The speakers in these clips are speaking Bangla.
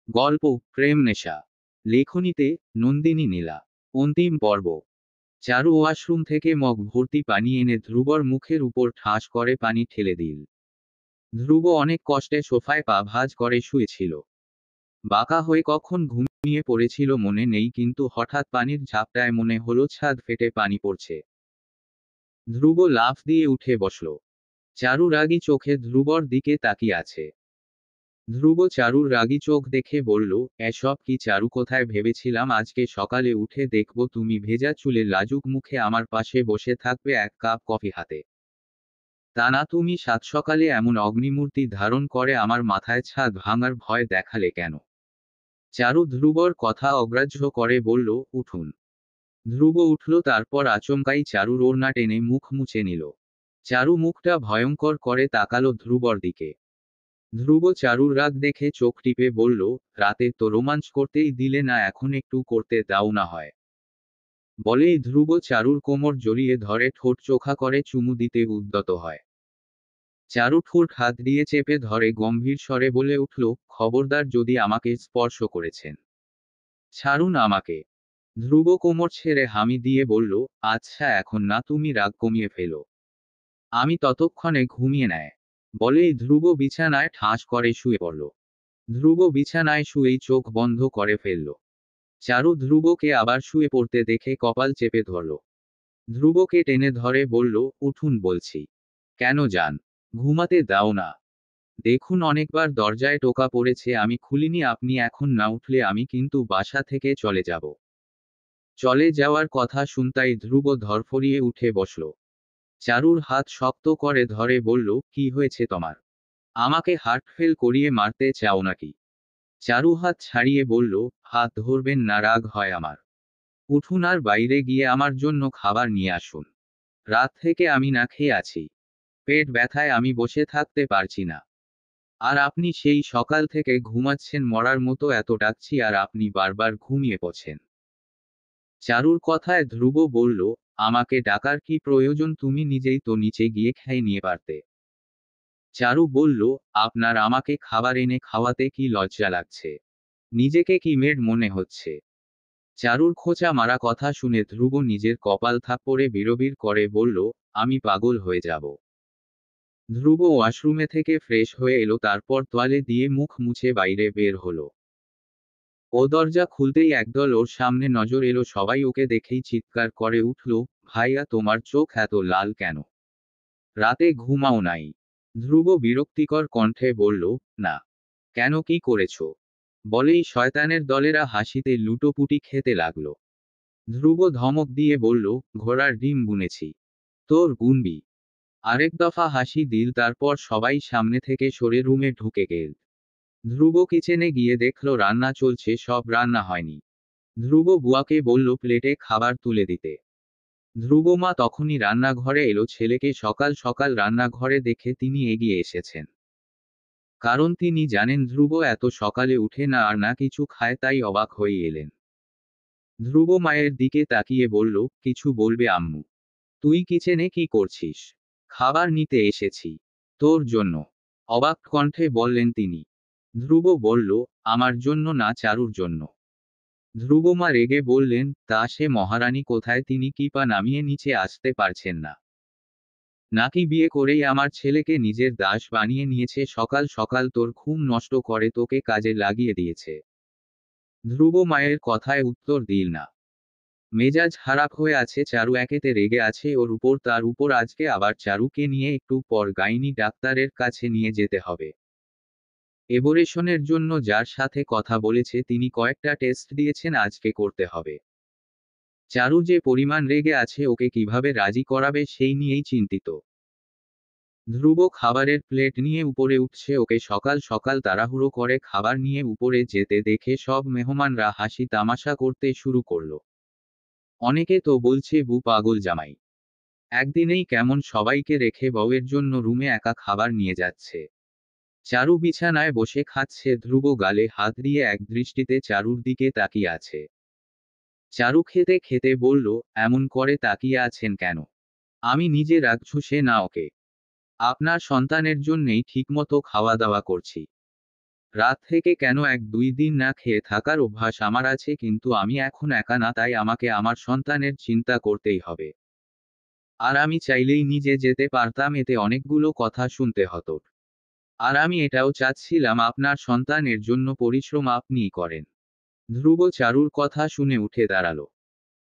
গল্প প্রেম নেশা। লেখনীতে নন্দিনী নীলা। অন্তিম পর্ব। চারু ওয়াশরুম থেকে মগ ভর্তি পানি এনে ধ্রুবর মুখের উপর ঠাস করে পানি ঠেলে দিল। ধ্রুব অনেক কষ্টে সোফায় পা ভাঁজ করে শুয়েছিল। বাঁকা হয়ে কখন ঘুমিয়ে পড়েছিল মনে নেই, কিন্তু হঠাৎ পানির ঝাপটায় মনে হলো ছাদ ফেটে পানি পড়ছে। ধ্রুব লাফ দিয়ে উঠে বসল। চারু রাগী চোখে ধ্রুবর দিকে তাকিয়ে আছে। ধ্রুব চারুর রাগী চোখ দেখে বলল, এসব কি চারু? কোথায় ভেবেছিলাম আজকে সকালে উঠে দেখব তুমি ভেজা চুলে লাজুক মুখে আমার পাশে বসে থাকবে এক কাপ কফি হাতে। তা না, তুমি সাত সকালে এমন অগ্নিমূর্তি ধারণ করে আমার মাথায় ছাদ ভাঙার ভয় দেখালে কেন? চারু ধ্রুবর কথা অগ্রাহ্য করে বলল, উঠুন। ধ্রুব উঠল, তারপর আচমকাই চারুর ওড়না টেনে মুখ মুছে নিল। চারু মুখটা ভয়ঙ্কর করে তাকালো ধ্রুবর দিকে। ধ্রুব চারুর রাগ দেখে চোখ টিপে বলল, রাতে তো রোমাঞ্চ করতেই দিলে না, এখন একটু করতে দাও না হয়। বলেই ধ্রুব চারুর কোমর জড়িয়ে ধরে ঠোঁট চোখা করে চুমু দিতে উদ্যত হয়। চারু ঠোঁট হাত দিয়ে চেপে ধরে গম্ভীর স্বরে বলে উঠল, খবরদার যদি আমাকে স্পর্শ করেছেন, ছাড়ুন আমাকে। ধ্রুব কোমর ছেড়ে হামি দিয়ে বলল, আচ্ছা এখন না, তুমি রাগ কমিয়ে ফেলো, আমি ততক্ষণে ঘুমিয়ে নেয়। বলেই ধ্রুব বিছানায় ঠাস করে শুয়ে পড়ল। ধ্রুব বিছানায় শুয়েই চোখ বন্ধ করে ফেলল। চারু ধ্রুবকে আবার শুয়ে পড়তে দেখে কপাল চেপে ধরল। ধ্রুবকে টেনে ধরে বলল, উঠুন বলছি। কেন যান? ঘুমাতে দাও না। দেখুন অনেকবার দরজায় টোকা পড়েছে, আমি খুলিনি, আপনি এখন না উঠলে আমি কিন্তু বাসা থেকে চলে যাব। চলে যাওয়ার কথা শুনতাই ধ্রুব ধরফরিয়ে উঠে বসল। চারুর হাত শক্ত করে ধরে বলল, কি হয়েছে তোমার? আমাকে হার্ট ফেল করিয়ে মারতে চাও নাকি? চারু হাত ছাড়িয়ে বলল, হাত ধরবেন না, রাগ হয় আমার। উঠুন আর বাইরে গিয়ে আমার জন্য খাবার নিয়ে আসুন। রাত থেকে আমি না খেয়ে আছি। পেট ব্যথায় আমি বসে থাকতে পারছি না। আর আপনি সেই সকাল থেকে ঘুমাচ্ছেন মরার মতো, এত ডাকছি আর আপনি বারবার ঘুমিয়ে পড়ছেন। চারুর কথায় ধ্রুব বলল, আমাকে ডাকার কি প্রয়োজন? তুমি নিজেই তো নিচে গিয়ে খেয়ে নিয়ে পারতে। চারু বলল, আপনার আমাকে খাবার এনে খাওয়াতে কি লজ্জা লাগছে? নিজেকে কি মেড মনে হচ্ছে? চারুর খোঁচা মারা কথা শুনে ধ্রুব নিজের কপাল থাপ্পড়ে বিড়বিড় করে বলল, আমি পাগল হয়ে যাব। ধ্রুব ওয়াশরুমে থেকে ফ্রেশ হয়ে এলো, তারপর তোয়ালে দিয়ে মুখ মুছে বাইরে বের হলো। ও দরজা খুলতেই একদল ওর সামনে নজর এলো, সবাই ওকে দেখেই চিৎকার করে উঠল, ভাইয়া তোমার চোখ এত লাল কেন? রাতে ঘুমাও নাই? ধ্রুব বিরক্তিকর কণ্ঠে বলল, না। কেন, কি করেছো? বলেই শয়তানের দলেরা হাসিতে লুটোপুটি খেতে লাগলো। ধ্রুব ধমক দিয়ে বলল, ঘোড়ার ডিম বুনেছি, তোর গুনবি? আরেক দফা হাসি দিল, তারপর সবাই সামনে থেকে সরে রুমে ঢুকে গেল। ধ্রুব কিচেনে গিয়ে দেখল রান্না চলছে, সব রান্না হয়নি। ধ্রুব বুয়াকে বলল প্লেটে খাবার তুলে দিতে। ধ্রুব মা তখনই রান্নাঘরে এলো, ছেলেকে সকাল সকাল রান্নাঘরে দেখে তিনি এগিয়ে এসেছেন। কারণ তিনি জানেন ধ্রুব এত সকালে উঠে না আর না কিছু খায়, তাই অবাক হয়ে এলেন। ধ্রুব মায়ের দিকে তাকিয়ে বলল, কিছু বলবে আম্মু? তুই কিচেনে কি করছিস? খাবার নিতে এসেছি। তোর জন্য। অবাক কণ্ঠে বললেন তিনি। ধ্রুব বলল, আমার জন্য না, চারুর জন্য। ধ্রুবমা রেগে বললেন, তা সে মহারানী কোথায়? তিনি কি পা নামিয়ে নিচে আসতে পারছেন না? নাকি বিয়ে করেই আমার ছেলেকে নিজের দাস বানিয়ে নিয়েছে? সকাল সকাল তোর ঘুম নষ্ট করে তোকে কাজে লাগিয়ে দিয়েছে। ধ্রুব মায়ের কথায় উত্তর দিল না। মেজাজ খারাপ হয়ে আছে চারু, একেতে রেগে আছে ওর উপর, তার উপর আজকে আবার চারুকে নিয়ে একটু পর গাইনি ডাক্তারের কাছে নিয়ে যেতে হবে। এবরেশনের জন্য যার সাথে কথা বলেছে তিনি কয়েকটা টেস্ট দিয়েছেন, আজকে করতে হবে। চারু যে পরিমাণ রেগে আছে, ওকে কিভাবে রাজি করাবে সেই নিয়েই চিন্তিত। ধ্রুব খাবারের প্লেট নিয়ে উপরে উঠছে, ওকে সকাল সকাল তাড়াহুড়ো করে খাবার নিয়ে উপরে যেতে দেখে সব মেহমানরা হাসি তামাশা করতে শুরু করলো। অনেকে তো বলছে বু পাগল জামাই, একদিনেই কেমন সবাইকে রেখে বউয়ের জন্য রুমে একা খাবার নিয়ে যাচ্ছে। চারু বিছানায় বসে খাচ্ছে, ধ্রুব গালে হাত দিয়ে এক দৃষ্টিতে চারুর দিকে তাকিয়ে আছে। চারু খেতে খেতে বলল, এমন করে তাকিয়ে আছেন কেন? আমি নিজে রাখছু সে না ওকে? আপনার সন্তানের জন্যেই ঠিকমতো খাওয়া দাওয়া করছি। রাত থেকে কেন 1-2 দিন না খেয়ে থাকার অভ্যাস আমার আছে, কিন্তু আমি এখন একা না, তাই আমাকে আমার সন্তানের চিন্তা করতেই হবে। আর আমি চাইলেই নিজে যেতে পারতাম, এতে অনেকগুলো কথা শুনতে হতো। আর আমি এটাও চাচ্ছিলাম আপনার সন্তানের জন্য পরিশ্রম আপনিই করেন। ধ্রুব চারুর কথা শুনে উঠে দাঁড়ালো।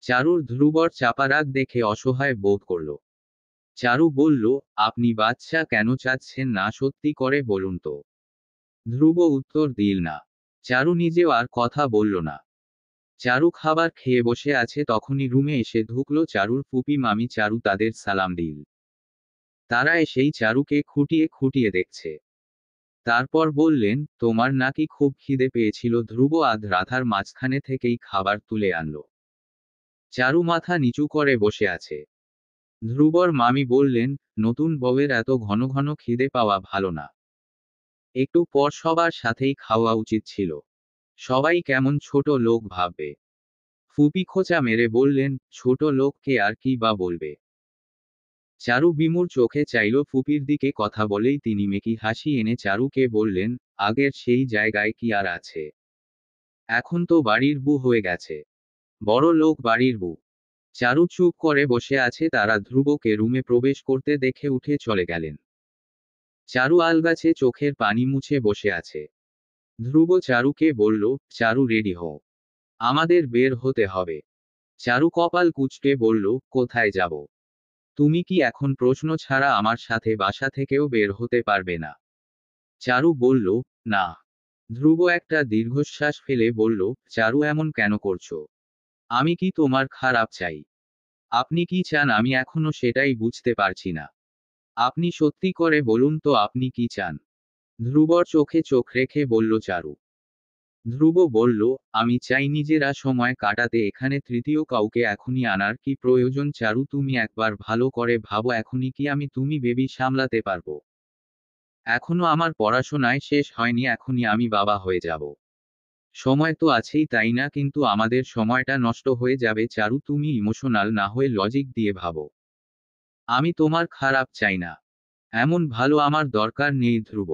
চারুর ধ্রুবর চাপা রাগ দেখে অসহায় বোধ করল। চারু বলল, আপনি বাচ্চা কেন চাচ্ছেন না, সত্যি করে বলুন তো। ধ্রুব উত্তর দিল না। চারু নিজেও আর কথা বলল না। চারু খাবার খেয়ে বসে আছে, তখনই রুমে এসে ঢুকলো চারুর ফুপি মামি। চারু তাদের সালাম দিল। তারা এসেই চারুকে খুঁটিয়ে খুঁটিয়ে দেখছে। তারপর বললেন, তোমার নাকি খুব খিদে পেয়েছিল। ধ্রুব আধ রাধার মাঝখানে থেকেই খাবার তুলে আনলো। চারু মাথা নিচু করে বসে আছে। ধ্রুবর মামি বললেন, নতুন বউয়ের এত ঘন ঘন খিদে পাওয়া ভালো না। একটু পর সবার সাথেই খাওয়া উচিত ছিল। সবাই কেমন ছোট লোক ভাববে। ফুপি খোঁচা মেরে বললেন, ছোট লোককে আর কি বা বলবে। চারু বিমূঢ় চোখে চাইল ফুপির দিকে, কথা বলেই তিনি মেকি হাসি এনে চারুকে বললেন, আগের সেই জায়গায় কি আর আছে? এখন তো বাড়ির বউ হয়ে গেছে। বড় লোক বাড়ির বউ। চারু চুপ করে বসে আছে। তারা ধ্রুবকে রুমে প্রবেশ করতে দেখে উঠে চলে গেলেন। চারু আলগাছে চোখের পানি মুছে বসে আছে। ধ্রুব চারুকে বলল, চারু রেডি হও। আমাদের বের হতে হবে। চারু কপাল কুঁচকে বলল, কোথায় যাব? তুমি কি এখন প্রশ্ন ছাড়া আমার সাথে বাসা থেকেও বের হতে পারবে না? চারু বলল, না। ধ্রুব একটা দীর্ঘশ্বাস ফেলে বলল, চারু এমন কেন করছো? আমি কি তোমার খারাপ চাই? আপনি কি চান আমি এখনো সেটাই বুঝতে পারছি না। আপনি সত্যি করে বলুন তো, আপনি কি চান? ধ্রুবর চোখে চোখ রেখে বলল চারু। ধ্রুব বলল, আমি চাই নিজেরা সময় কাটাতে, এখানে তৃতীয় কাউকে এখনই আনার কি প্রয়োজন? চারু, তুমি একবার ভালো করে ভাবো, এখনই কি আমি তুমি বেবি সামলাতে পারবো? এখনো আমার পড়াশোনায় শেষ হয়নি, এখনই আমি বাবা হয়ে যাব। সময় তো আছেই, তাই না? কিন্তু আমাদের সময়টা নষ্ট হয়ে যাবে। চারু, তুমি ইমোশনাল না হয়ে লজিক দিয়ে ভাবো। আমি তোমার খারাপ চাই না। এমন ভালো আমার দরকার নেই ধ্রুব।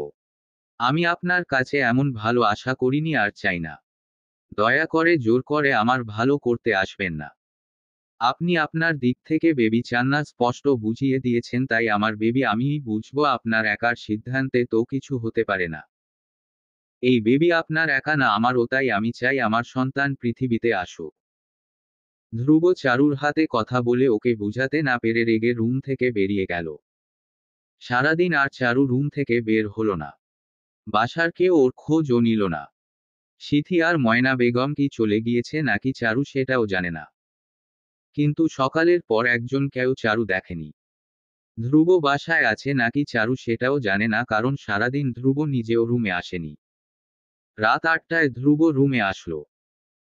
আমি আপনার কাছে এমন ভালো আশা করিনি আর চাই না। দয়া করে জোর করে আমার ভালো করতে আসবেন না। আপনি আপনার দিক থেকে বেবি চান না, স্পষ্ট বুঝিয়ে দিয়েছেন, তাই আমার বেবি আমিই বুঝবো। আপনার একার সিদ্ধান্তে তো কিছু হতে পারে না। এই বেবি আপনার একা না, আমারও, তাই আমি চাই আমার সন্তান পৃথিবীতে আসুক। ধ্রুব চারুর হাতে কথা বলে ওকে বুঝাতে না পেরে রেগে রুম থেকে বেরিয়ে গেল। সারাদিন আর চারু রুম থেকে বের হলো না। বাসার কেউ ওর খোঁজও নিল না। সিথি আর ময়না বেগম কি চলে গিয়েছে নাকি চারু সেটাও জানে না। কিন্তু সকালের পর একজনকেও চারু দেখেনি। ধ্রুব বাসায় আছে নাকি চারু সেটাও জানে না, কারণ সারাদিন ধ্রুব নিজেও রুমে আসেনি। রাত 8টায় ধ্রুব রুমে আসলো।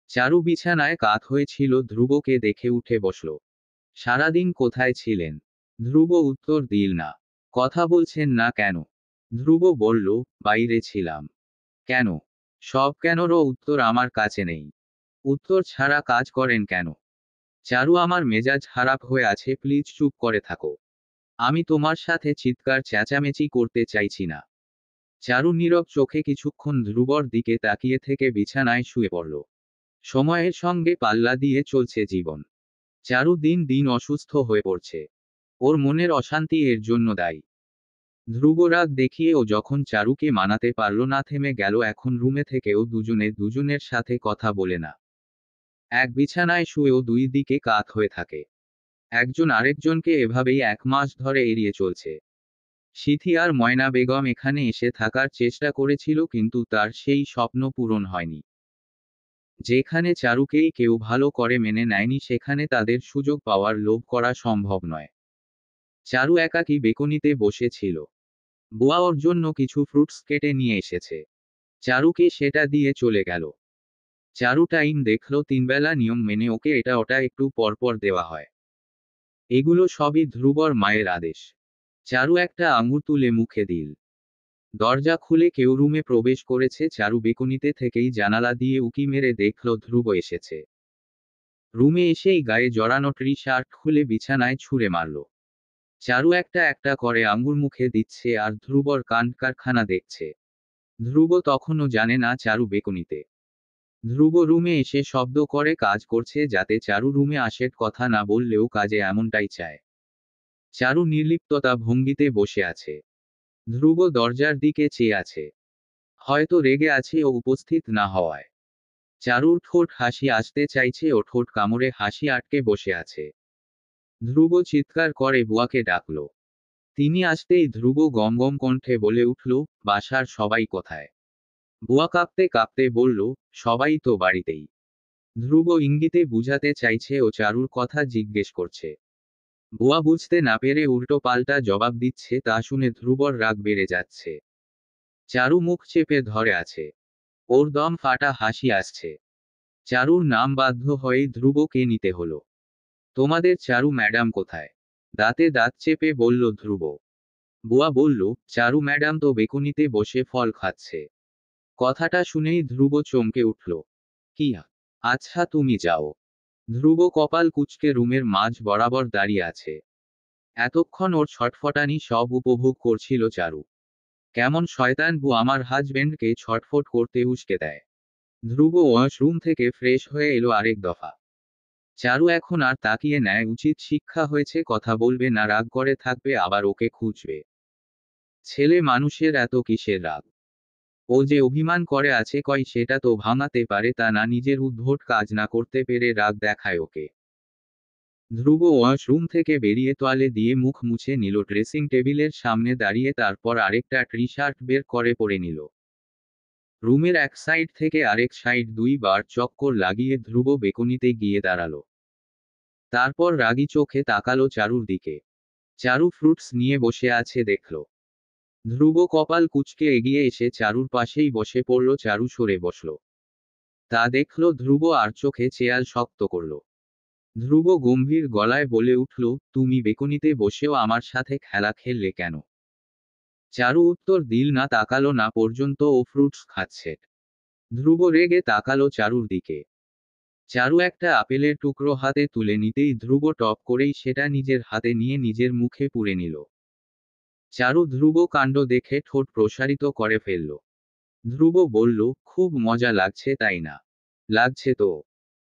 চারু বিছানায় কাত হয়েছিল, ধ্রুবকে দেখে উঠে বসল। সারাদিন কোথায় ছিলেন? ধ্রুব উত্তর দিল না। কথা বলছেন না কেন? ধ্রুব বলল, বাইরে ছিলাম। কেন? সব কেনর উত্তর আমার কাছে নেই। উত্তর ছাড়া কাজ করেন কেন? চারু, আমার মেজাজ খারাপ হয়ে আছে, প্লিজ চুপ করে থাকো। আমি তোমার সাথে চিৎকার চেঁচামেচি করতে চাইছি না। চারু নীরব চোখে কিছুক্ষণ ধ্রুবর দিকে তাকিয়ে থেকে বিছানায় শুয়ে পড়ল। সময়ের সঙ্গে পাল্লা দিয়ে চলছে জীবন। চারু দিন দিন অসুস্থ হয়ে পড়ছে। ওর মনের অশান্তি এর জন্য দায়ী। ধ্রুব রাগ দেখিয়ে ও যখন চারুকে মানাতে পারল না, থেমে গেল। এখন রুমে থেকেও দুজনে দুজনের সাথে কথা বলে না। এক বিছানায় শুয়েও দুই দিকে কাত হয়ে থাকে। একজন আরেকজনকে এভাবেই 1 মাস ধরে এড়িয়ে চলছে। সিথি আর ময়না বেগম এখানে এসে থাকার চেষ্টা করেছিল, কিন্তু তার সেই স্বপ্ন পূরণ হয়নি। যেখানে চারুকেই কেউ ভালো করে মেনে নেয়নি, সেখানে তাদের সুযোগ পাওয়ার লোভ করা সম্ভব নয়। চারু একাকী বেকনিতে বসেছিল। বুয়া ওর জন্য কিছু ফ্রুটস কেটে নিয়ে এসেছে। চারুকে সেটা দিয়ে চলে গেল। চারু টাইম দেখল, 3 বেলা নিয়ম মেনে ওকে এটা ওটা একটু পরপর দেওয়া হয়। এগুলো সবই ধ্রুবর মায়ের আদেশ। চারু একটা আঙুর তুলে মুখে দিল। দরজা খুলে কেউ রুমে প্রবেশ করেছে। চারু বেকনিতে থেকেই জানালা দিয়ে উকি মেরে দেখল ধ্রুব এসেছে। রুমে এসেই গায়ে জড়ানো টি শার্ট খুলে বিছানায় ছুঁড়ে মারল। চারু একটা একটা করে আঙুর মুখে দিচ্ছে আর ধ্রুবর কাণ্ড কারখানা দেখছে। ধ্রুব তখনও জানে না চারু বেকনিতে। ধ্রুব রুমে এসে শব্দ করে কাজ করছে যাতে চারু রুমে আসের কথা না বললেও কাজে এমনটাই চায়। চারু নির্লিপ্ততা ভঙ্গিতে বসে আছে। ধ্রুব দরজার দিকে চেয়ে আছে। হয়তো রেগে আছে ও উপস্থিত না হওয়ায়। চারুর ঠোঁট হাসি আসতে চাইছে ও ঠোঁট কামড়ে হাসি আটকে বসে আছে। ধ্রুব চিৎকার করে বুয়াকে ডাকল। তিনি আসতেই ধ্রুব গমগম কণ্ঠে বলে উঠল, বাসার সবাই কোথায়? বুয়া কাঁপতে কাঁপতে বলল, সবাই তো বাড়িতেই। ধ্রুব ইঙ্গিতে বুঝাতে চাইছে ও চারুর কথা জিজ্ঞেস করছে। বুয়া বুঝতে না পেরে উল্টো পাল্টা জবাব দিচ্ছে, তা শুনে ধ্রুবর রাগ বেড়ে যাচ্ছে। চারু মুখ চেপে ধরে আছে। ওর দম ফাটা হাসি আসছে। চারুর নাম বাধ্য হয়েই ধ্রুবকে নিতে হলো। তোমাদের চারু ম্যাডাম কোথায়? দাঁতে দাঁত চেপে বলল ধ্রুব। বুয়া বলল, চারু ম্যাডাম তো বেকুনিতে বসে ফল খাচ্ছে। কথাটা শুনেই ধ্রুব চমকে উঠল। কি? আচ্ছা তুমি যাও। ধ্রুব কপাল কুঁচকে রুমের মাঝ বরাবর দাঁড়িয়ে আছে। এতক্ষণ ওর ছটফটানি সব উপভোগ করছিল চারু। কেমন শয়তান বউ আমার হাজবেন্ডকে ছটফট করতে উস্কে দেয়। ধ্রুব ওয়াশরুম থেকে ফ্রেশ হয়ে এলো আরেক দফা। চারু এখন আর তাকিয়ে নেয়, উচিত শিক্ষা হয়েছে, কথা বলবে না, রাগ করে থাকবে, আবার ওকে খুঁজবে। ছেলে মানুষের এত কিসের রাগ? ও যে অভিমান করে আছে কয় সেটা তো ভাঙাতে পারে, তা না নিজের উদ্ভট কাজ না করতে পেরে রাগ দেখায় ওকে। ধ্রুব ওয়াশরুম থেকে বেরিয়ে তোয়ালে দিয়ে মুখ মুছে নিল, ড্রেসিং টেবিলের সামনে দাঁড়িয়ে তারপর আরেকটা টি শার্ট বের করে পরে নিল। রুমের এক সাইড থেকে আরেক সাইড 2 বার চক্কর লাগিয়ে ধ্রুব বেকনিতে গিয়ে দাঁড়ালো। তারপর রাগী চোখে তাকালো চারুর দিকে। চারু ফ্রুটস নিয়ে বসে আছে দেখল। ধ্রুব কপাল কুঁচকে এগিয়ে এসে চারুর পাশেই বসে পড়ল। চারু সরে বসল। তা দেখল ধ্রুব আর চোখে চেয়াল শক্ত করল। ধ্রুব গম্ভীর গলায় বলে উঠল, তুমি বেকনিতে বসেও আমার সাথে খেলা খেললে কেন? চারু উত্তর দিল না, তাকালো না পর্যন্ত ও ফ্রুটস খাচ্ছে। ধ্রুব রেগে তাকালো চারুর দিকে। চারু একটা আপেলের টুকরো হাতে তুলে নিতেই ধ্রুব টপ করেই সেটা নিজের হাতে নিয়ে নিজের মুখে পুরে নিল। চারু ধ্রুব কাণ্ড দেখে ঠোঁট প্রসারিত করে ফেলল। ধ্রুব বলল, খুব মজা লাগছে তাই না? লাগছে তো।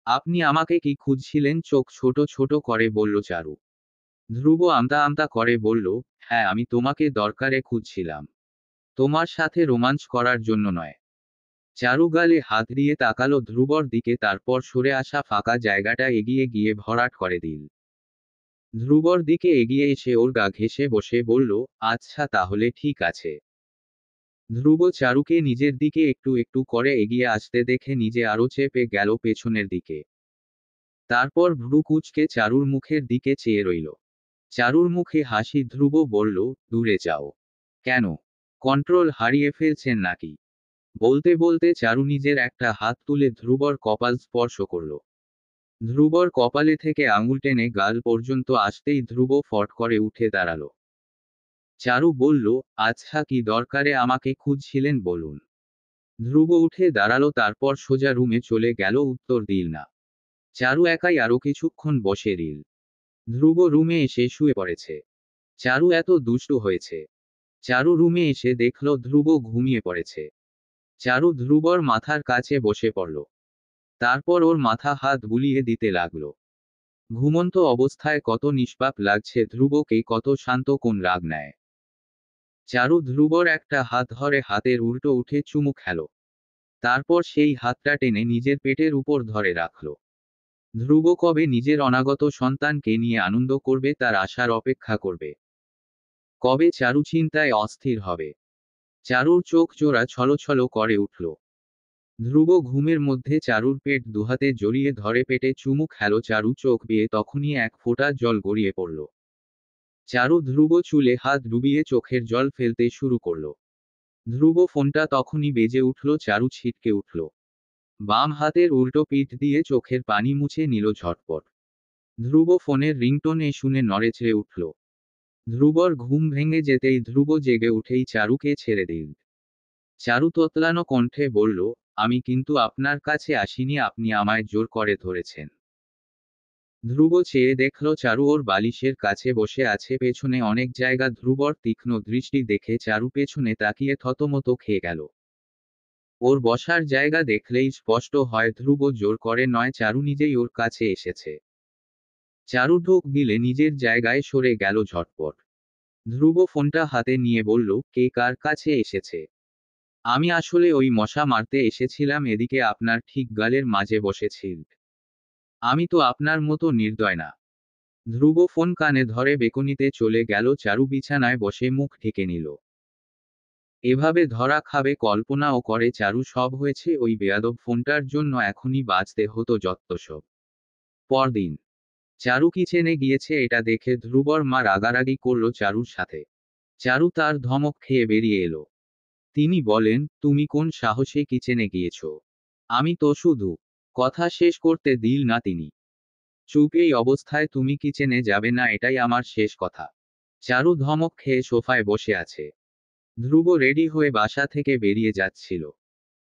আপনি আমাকে কি খুঁজছিলেন? চোখ ছোট ছোট করে বলল চারু। ধ্রুব আমতা আমতা করে বলল, হ্যাঁ আমি তোমাকে দরকারে খুঁজছিলাম। তোমার সাথে রোমাঞ্চ করার জন্য নয়। চারু গালে হাত দিয়ে তাকালো ধ্রুবর দিকে, তারপর সরে আসা ফাঁকা জায়গাটা এগিয়ে গিয়ে ভরাট করে দিল। ধ্রুবর দিকে এগিয়ে এসে ওর গা ঘেঁষে বসে বলল, আচ্ছা তাহলে ঠিক আছে। ধ্রুব চারুকে নিজের দিকে একটু একটু করে এগিয়ে আসতে দেখে নিজে আরো চেপে গেল পেছনের দিকে। তারপর ভ্রু কুঁচকে চারুর মুখের দিকে চেয়ে রইল। চারুর মুখে হাসি। ধ্রুব বলল, দূরে যাও। কেন? কন্ট্রোল হারিয়ে ফেলছেন নাকি? বলতে বলতে চারু নিজের একটা হাত তুলে ধ্রুবর কপাল স্পর্শ করল। ধ্রুবর কপালে থেকে আঙুল টেনে গাল পর্যন্ত আসতেই ধ্রুব ফট করে উঠে দাঁড়ালো। চারু বলল, আচ্ছা কি দরকারে আমাকে খুঁজছিলেন বলুন। ধ্রুব উঠে দাঁড়ালো, তারপর সোজা রুমে চলে গেল, উত্তর দিল না। চারু একাই আরো কিছুক্ষণ বসে রইল। ধ্রুব রুমে এসে শুয়ে পড়েছে। চারু এত দুষ্টু হয়েছে। চারু রুমে এসে দেখল ধ্রুব ঘুমিয়ে পড়েছে। চারু ধ্রুবর মাথার কাছে বসে পড়ল। তারপর ওর মাথা হাত বুলিয়ে দিতে লাগল। ঘুমন্ত অবস্থায় কত নিষ্পাপ লাগছে ধ্রুবকে, কত শান্ত কোন রাগ নেয়। চারু ধ্রুবর একটা হাত ধরে হাতের উল্টো উঠে চুমু খেল। তারপর সেই হাতটা টেনে নিজের পেটের উপর ধরে রাখল। ধ্রুব কবে নিজের অনাগত সন্তানকে নিয়ে আনন্দ করবে তার আশার অপেক্ষা করবে। কবে চারু চিন্তায় অস্থির হবে। চারুর চোখ জোড়া ছলছল করে উঠল। ধ্রুব ঘুমের মধ্যে চারুর পেট দুহাতে জড়িয়ে ধরে পেটে চুমু খেল। চারু চোখ বেয়ে তখনই এক ফোঁটা জল গড়িয়ে পড়ল। চারু ধ্রুব চুলে হাত ডুবিয়ে চোখের জল ফেলতে শুরু করল। ধ্রুব ফোনটা তখনই বেজে উঠল। চারু ছিটকে উঠল। বাম হাতের উল্টো পিঠ দিয়ে চোখের পানি মুছে নিল ঝটপট। ধ্রুব ফোনের রিংটোনে শুনে নড়েচড়ে উঠল। ধ্রুবর ঘুম ভেঙে যেতেই ধ্রুব জেগে উঠেই চারুকে ছেড়ে দিল। চারু তোতলানো কণ্ঠে বলল, আমি কিন্তু আপনার কাছে আসিনি, আপনি আমায় জোর করে ধরেছেন। ধ্রুব চেয়ে দেখল চারু ওর বালিশের কাছে বসে আছে, পেছনে অনেক জায়গা। ধ্রুবর তীক্ষ্ণ দৃষ্টি দেখে চারু পেছনে তাকিয়ে থতমত খেয়ে গেল। ওর বসার জায়গা দেখলেই স্পষ্ট হয় ধ্রুব জোর করে নয়, চারু নিজেই ওর কাছে এসেছে। চারু ঢোক গিলে নিজের জায়গায় সরে গেল ঝটপট। ধ্রুব ফোনটা হাতে নিয়ে বলল, কে কার কাছে এসেছে? আমি আসলে ওই মশা মারতে এসেছিলাম, এদিকে আপনার ঠিক গালের মাঝে বসেছিল। আমি তো আপনার মতো নির্দয় না। ধ্রুব ফোন কানে ধরে বেকনিতে চলে গেল। চারু বিছানায় বসে মুখ ঢেকে নিল। এভাবে ধরা খাবে কল্পনাও করে চারু। সব হয়েছে ওই বেয়াদব ফোনটার জন্য, এখনই বাঁচতে হতো যত্তসব। পরদিন চারু কিচেনে গিয়েছে, এটা দেখে ধ্রুবর মা রাগারাগি করল চারুর সাথে। চারু তার ধমক খেয়ে বেরিয়ে এলো। তিনি বলেন, তুমি কোন সাহসে কিচেনে গিয়েছ? আমি তো শুধু। কথা শেষ করতে দিল না তিনি। চুপ, এই অবস্থায় তুমি কিচেনে যাবে না, এটাই আমার শেষ কথা। চারু ধমক খেয়ে সোফায় বসে আছে। ধ্রুব রেডি হয়ে বাসা থেকে বেরিয়ে যাচ্ছিল।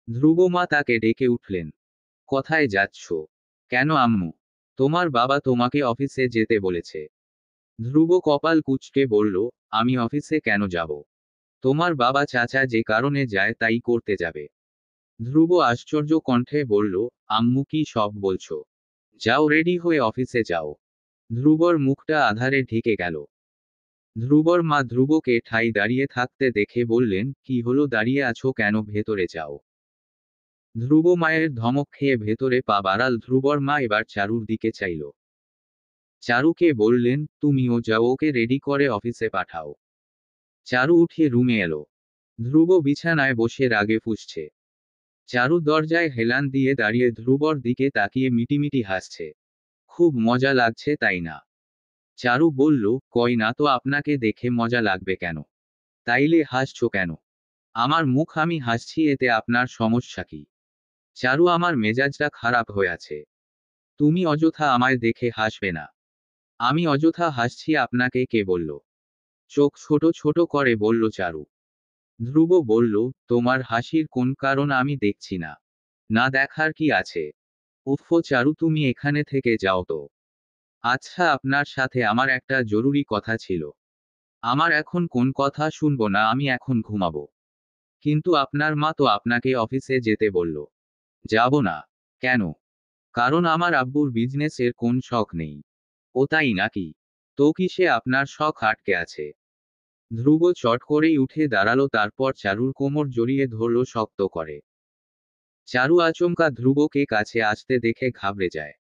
ধ্রুব মা তাকে ডেকে উঠলেন। কোথায় যাচ্ছ? কেন আম্মু? তোমার বাবা তোমাকে অফিসে যেতে বলেছে। ধ্রুব কপাল কুঁচকে বলল, আমি অফিসে কেন যাব? তোমার বাবা চাচা যে কারণে যায় তাই করতে যাবে। ধ্রুব আশ্চর্য কণ্ঠে বলল, আম্মু কি সব বলছো? যাও, রেডি হয়ে অফিসে যাও। ধ্রুবর মুখটা আধারে ঢেকে গেল। ধ্রুবর মা ধ্রুবকে ঠাই দাঁড়িয়ে থাকতে দেখে বললেন, কি হলো, দাঁড়িয়ে আছো কেন, ভেতরে যাও। ধ্রুব মায়ের ধমক খেয়ে ভেতরে পা বাড়াল। ধ্রুবর মা এবার চারুর দিকে চাইল। চারুকে বললেন, তুমিও যাও, ওকে রেডি করে অফিসে পাঠাও। চারু উঠে রুমে এলো। ধ্রুব বিছানায় বসে রাগে ফুঁসছে। চারু দরজায় হেলান দিয়ে দাঁড়িয়ে ধ্রুবর দিকে তাকিয়ে মিটিমিটি হাসছে। খুব মজা লাগছে তাই না? চারু বলল, কই না তো, আপনাকে দেখে মজা লাগবে কেন? তাইলে হাসছো কেন? আমার মুখ, আমি হাসছি, এতে আপনার সমস্যা কি? চারু, আমার মেজাজটা খারাপ হয়ে আছে। তুমি অযথা আমায় দেখে হাসবে না। আমি অযথা হাসছি আপনাকে কে বলল? চোখ ছোট ছোট করে বলল চারু। ধ্রুব বলল, তোমার হাসির কোন কারণ আমি দেখছি না। না দেখার কি আছে? উফ চারু, তুমি এখানে থেকে যাও তো। আচ্ছা, আপনার সাথে আমার একটা জরুরি কথা ছিল। আমার এখন কোন কথা শুনবো না, আমি এখন ঘুমাবো। কিন্তু আপনার মা তো আপনাকে অফিসে যেতে বলল। যাব না। কেন? কারণ আমার আব্বুর বিজনেসের কোন শখ নেই। ও তাই নাকি? তো কিসে আপনার শখ আটকে আছে? ধ্রুব চট করেই উঠে দাঁড়ালো, তারপর চারুর কোমর জড়িয়ে ধরল শক্ত করে। চারু আচমকা ধ্রুবকে কাছে আসতে দেখে ঘাবড়ে যায়।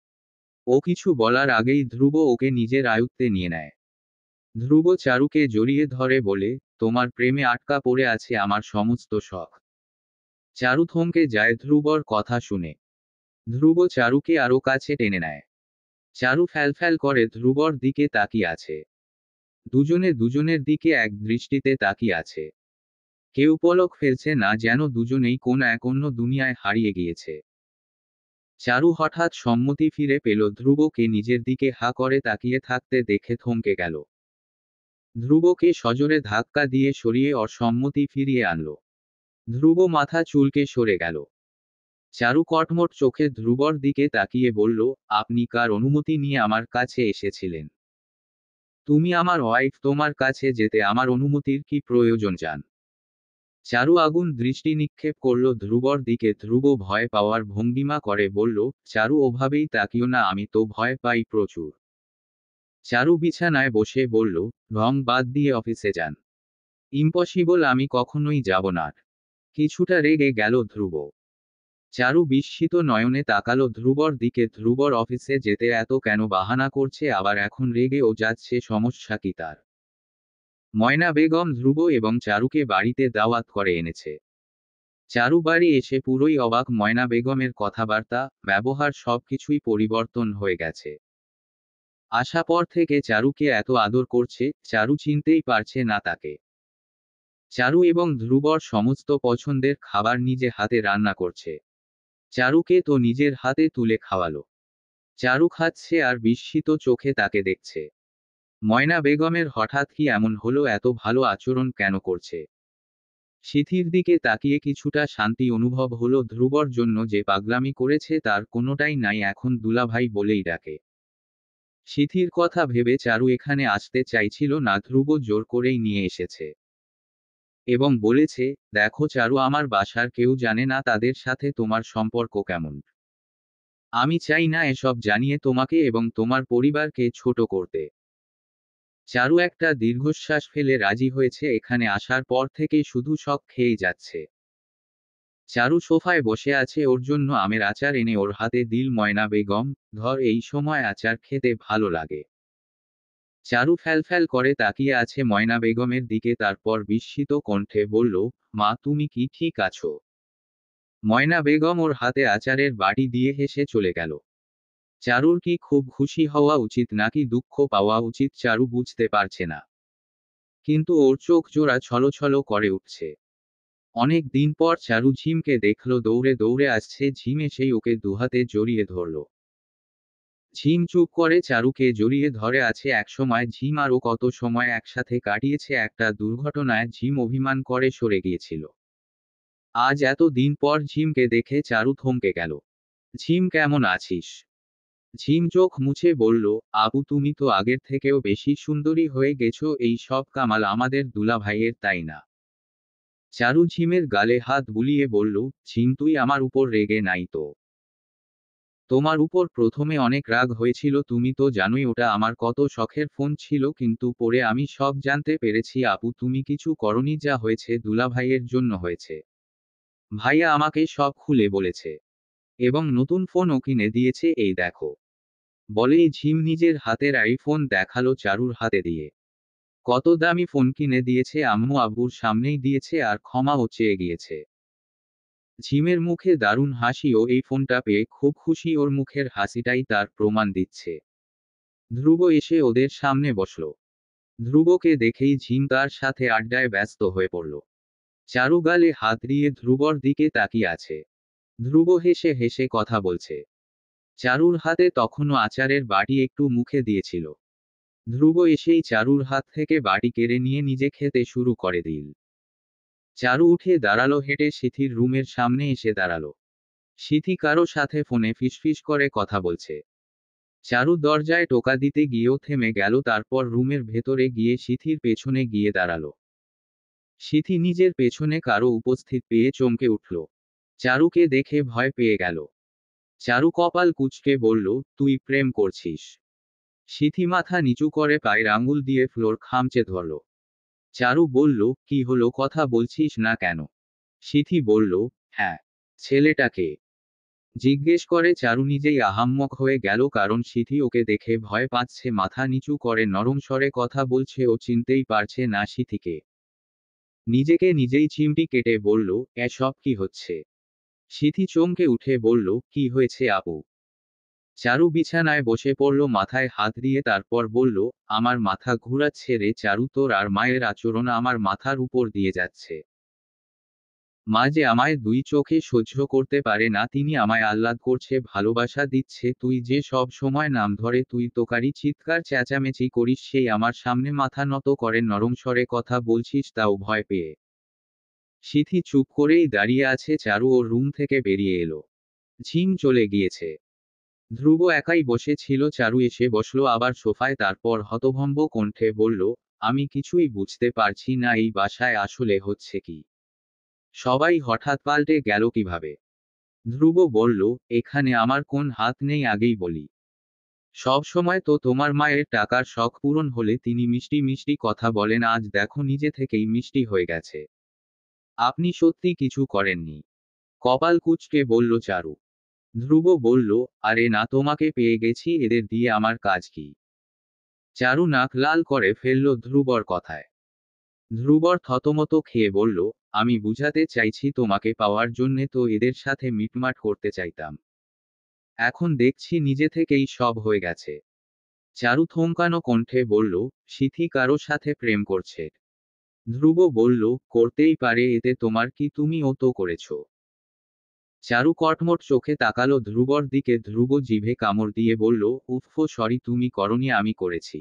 ও কিছু বলার আগেই ধ্রুব ওকে নিজের আয়ত্তে নিয়ে নেয়। ধ্রুব চারুকে জড়িয়ে ধরে বলে, তোমার প্রেমে আটকা পড়ে আছে আমার সমস্ত শখ। চারু থমকে যায় ধ্রুবর কথা শুনে। ধ্রুব চারুকে আরো কাছে টেনে নেয়। চারু ফ্যালফ্যাল করে ধ্রুবর দিকে তাকিয়ে আছে। দুজনে দুজনের দিকে এক দৃষ্টিতে তাকিয়ে আছে। কেউ পলক ফেলছে না, যেন দুজনেই কোন এক অন্য দুনিয়ায় হারিয়ে গিয়েছে। চারু হঠাৎ সম্মতি ফিরে পেল। ধ্রুবকে নিজের দিকে হা করে তাকিয়ে থাকতে দেখে থমকে গেল। ধ্রুবকে সজোরে ধাক্কা দিয়ে সরিয়ে ওর সম্মতি ফিরিয়ে আনল। ধ্রুব মাথা চুলকে সরে গেল। চারু কটমট চোখে ধ্রুবর দিকে তাকিয়ে বলল, আপনি কার অনুমতি নিয়ে আমার কাছে এসেছিলেন? তুমি আমার ওয়াইফ, তোমার কাছে যেতে আমার অনুমতির কি প্রয়োজন জান? চারু আগুন দৃষ্টি নিক্ষেপ করল ধ্রুবর দিকে। ধ্রুব ভয় পাওয়ার ভঙ্গিমা করে বলল, চারু ওভাবেই তাকিও না, আমি তো ভয় পাই প্রচুর। চারু বিছানায় বসে বলল, ঢং বাদ দিয়ে অফিসে যান। ইম্পসিবল, আমি কখনোই যাব না। কিছুটা রেগে গেল ধ্রুব। চারু বিস্মিত নয়নে তাকালো ধ্রুবর দিকে। ধ্রুবর অফিসে যেতে এত কেন বাহানা করছে, আবার এখন রেগেও যাচ্ছে, সমস্যা কি তার? ময়না বেগম ধ্রুব এবং চারুকে বাড়িতে দাওয়াত করে এনেছে। চারু বাড়ি এসে পুরোই অবাক। ময়না বেগমের কথাবার্তা, ব্যবহার সবকিছুই পরিবর্তন হয়ে গেছে। আসার পর থেকে চারুকে এত আদর করছে, চারু চিনতেই পারছে না তাকে। চারু এবং ধ্রুবর সমস্ত পছন্দের খাবার নিজে হাতে রান্না করছে। চারুকে তো নিজের হাতে তুলে খাওয়ালো। চারু খাচ্ছে আর বিস্মিত চোখে তাকে দেখছে। ময়না বেগমের হঠাৎ কি এমন হলো, এত ভালো আচরণ কেন করছে? সিথির দিকে তাকিয়ে কিছুটা শান্তি অনুভব হলো। ধ্রুবর জন্য যে পাগলামি করেছে তার কোনোটাই নাই, এখন দুলাভাই বলেই ডাকে। সিথির কথা ভেবে চারু এখানে আসতে চাইছিল না, ধ্রুব জোর করেই নিয়ে এসেছে। এবং বলেছে, দেখো চারু, আমার বাসার কেউ জানে না তাদের সাথে তোমার সম্পর্ক কেমন। আমি চাই না এসব জানিয়ে তোমাকে এবং তোমার পরিবারকে ছোট করতে। চারু একটা দীর্ঘশ্বাস ফেলে রাজি হয়েছে। এখানে আসার পর থেকেই শুধু শখ খেয়েই যাচ্ছে। চারু সোফায় বসে আছে, ওর জন্য আমের আচার এনে ওর হাতে দিল ময়না বেগম। ধর, এই সময় আচার খেতে ভালো লাগে। চারু ফ্যালফ্যাল করে তাকিয়ে আছে ময়না বেগমের দিকে, তারপর বিস্মিত কণ্ঠে বলল, মা তুমি কি ঠিক আছো? ময়না বেগম ওর হাতে আচারের বাটি দিয়ে হেসে চলে গেল। চারুর কি খুব খুশি হওয়া উচিত নাকি দুঃখ পাওয়া উচিত চারু বুঝতে পারছে না। কিন্তু ওর চোখ জোড়া ছলছল করে উঠছে। অনেক দিন পর চারু ঝিমকে দেখল দৌড়ে দৌড়ে আসছে। ঝিম এসেই ওকে দুহাতে জড়িয়ে ধরল। ঝিম চুপ করে চারুকে জড়িয়ে ধরে আছে। একসময় ঝিম আর ও কত সময় একসাথে কাটিয়েছে। একটা দুর্ঘটনায় ঝিম অভিমান করে সরে গিয়েছিল। আজ এত দিন পর ঝিমকে দেখে চারু থমকে গেল। ঝিম, কেমন আছিস? ঝিম চোখ মুছে বলল, আবু তুমি তো আগের থেকেও বেশি সুন্দরী হয়ে গেছো। এই সব কামাল আমাদের দুলাভাইয়ের, তাই না? চারু ঝিমের গালে হাত বুলিয়ে বলল, ঝিম তুই আমার উপর রেগে নাই তো? তোমার উপর প্রথমে অনেক রাগ হয়েছিল, তুমি তো জানোই ওটা আমার কত শখের ফোন ছিল, কিন্তু পরে আমি সব জানতে পেরেছি আপু তুমি কিছু করনি, যা হয়েছে দুলাভাইয়ের জন্য হয়েছে। ভাইয়া আমাকে সব খুলে বলেছে এবং নতুন ফোনও কিনে দিয়েছে, এই দেখো। বলেই ঝিম নিজের হাতের আইফোন দেখালো চারুর হাতে দিয়ে। কত দামি ফোন কিনে দিয়েছে, আম্মু আব্বুর সামনেই দিয়েছে আর ক্ষমাও চেয়ে গিয়েছে। ঝিমের মুখে দারুণ হাসি, ও এই ফোনটা পেয়ে খুব খুশি, ওর মুখের হাসিটাই তার প্রমাণ দিচ্ছে। ধ্রুব এসে ওদের সামনে বসল। ধ্রুবকে দেখেই ঝিম তার সাথে আড্ডায় ব্যস্ত হয়ে পড়ল। চারু গালে হাত দিয়ে ধ্রুবর দিকে তাকিয়ে আছে। ধ্রুব হেসে হেসে কথা বলছে। চারুর হাতে তখনও আচারের বাটি একটু মুখে দিয়েছিল। ধ্রুব এসেই চারুর হাত থেকে বাটি কেড়ে নিয়ে নিজে খেতে শুরু করে দিল। চারু উঠে দাঁড়ালো, হেঁটে সিথির রুমের সামনে এসে দাঁড়ালো। সিথি কারো সাথে ফোনে ফিসফিস করে কথা বলছে। চারু দরজায় টোকা দিতে গিয়েও থেমে গেল, তারপর রুমের ভেতরে গিয়ে সিথির পেছনে গিয়ে দাঁড়ালো। সিথি নিজের পেছনে কারো উপস্থিত পেয়ে চমকে উঠল। চারুকে দেখে ভয় পেয়ে গেল। চারু কপাল কুঁচকে বলল, তুই প্রেম করছিস? সিথি মাথা নিচু করে পায়ের আঙুল দিয়ে ফ্লোর খামচে ধরল। চারু বলল, কি হলো, কথা বলছিস না কেন? সিথি বলল, হ্যাঁ। ছেলেটাকে জিজ্ঞেস করে চারু নিজেই আহাম্মক হয়ে গেল, কারণ সিথি ওকে দেখে ভয় পাচ্ছে। মাথা নিচু করে নরম স্বরে কথা বলছে, ও চিনতেই পারছে না সিথিকে। নিজেকে নিজেই চিমটি কেটে বলল, এসব কি হচ্ছে? সিথি চমকে উঠে বলল, কি হয়েছে আপু? চারু বিছানায় বসে পড়ল মাথায় হাত দিয়ে, তারপর বলল, আমার মাথা ঘুরাচ্ছে রে চারু, তোর আর মায়ের আচরণ আমার মাথার উপর দিয়ে যাচ্ছে। মা যে আমায় দুই চোখে সহ্য করতে পারে না, তিনি আমায় আহ্লাদ করছে, ভালোবাসা দিচ্ছে, তুই যে সব সময় নাম ধরে তুই তোকারি চিৎকার চেঁচামেচি করিস, সেই আমার সামনে মাথা নত করে নরম স্বরে কথা বলছিস, তাও ভয় পেয়ে। সিথি চুপ করেই দাঁড়িয়ে আছে। চারু ওর রুম থেকে বেরিয়ে এলো। ঝিম চলে গিয়েছে। ধ্রুব একাই বসে ছিল। চারু এসে বসলো আবার সোফায়, তারপর হতভম্ব কণ্ঠে বলল, আমি কিছুই বুঝতে পারছি না, এই বাসায় আসলে হচ্ছে কি? সবাই হঠাৎ পাল্টে গেল কিভাবে? ধ্রুব বলল, এখানে আমার কোন হাত নেই, আগেই বলি। সব সময় তো তোমার মায়ের টাকার শখ পূরণ হলে তিনি মিষ্টি মিষ্টি কথা বলেন, আজ দেখো নিজে থেকেই মিষ্টি হয়ে গেছে। আপনি সত্যি কিছু করেননি? কপাল কুঁচকে বলল চারু। ধ্রুব বলল, আরে না, তোমাকে পেয়ে গেছি, এদের দিয়ে আমার কাজ কি? চারু নাক লাল করে ফেলল ধ্রুবর কথায়। ধ্রুবর থতমত খেয়ে বলল, আমি বুঝাতে চাইছি তোমাকে পাওয়ার জন্যে তো এদের সাথে মিটমাট করতে চাইতাম। এখন দেখছি নিজে থেকেই সব হয়ে গেছে। চারু থমকানো কণ্ঠে বলল, সিথি কারো সাথে প্রেম করছে? ধ্রুব বলল, করতেই পারে, এতে তোমার কি, তুমি ও তো করেছ। চারু কটমট চোখে তাকালো ধ্রুবর দিকে। ধ্রুব জিভে কামড় দিয়ে বলল, উফ সরি, তুমি করনি, আমি করেছি।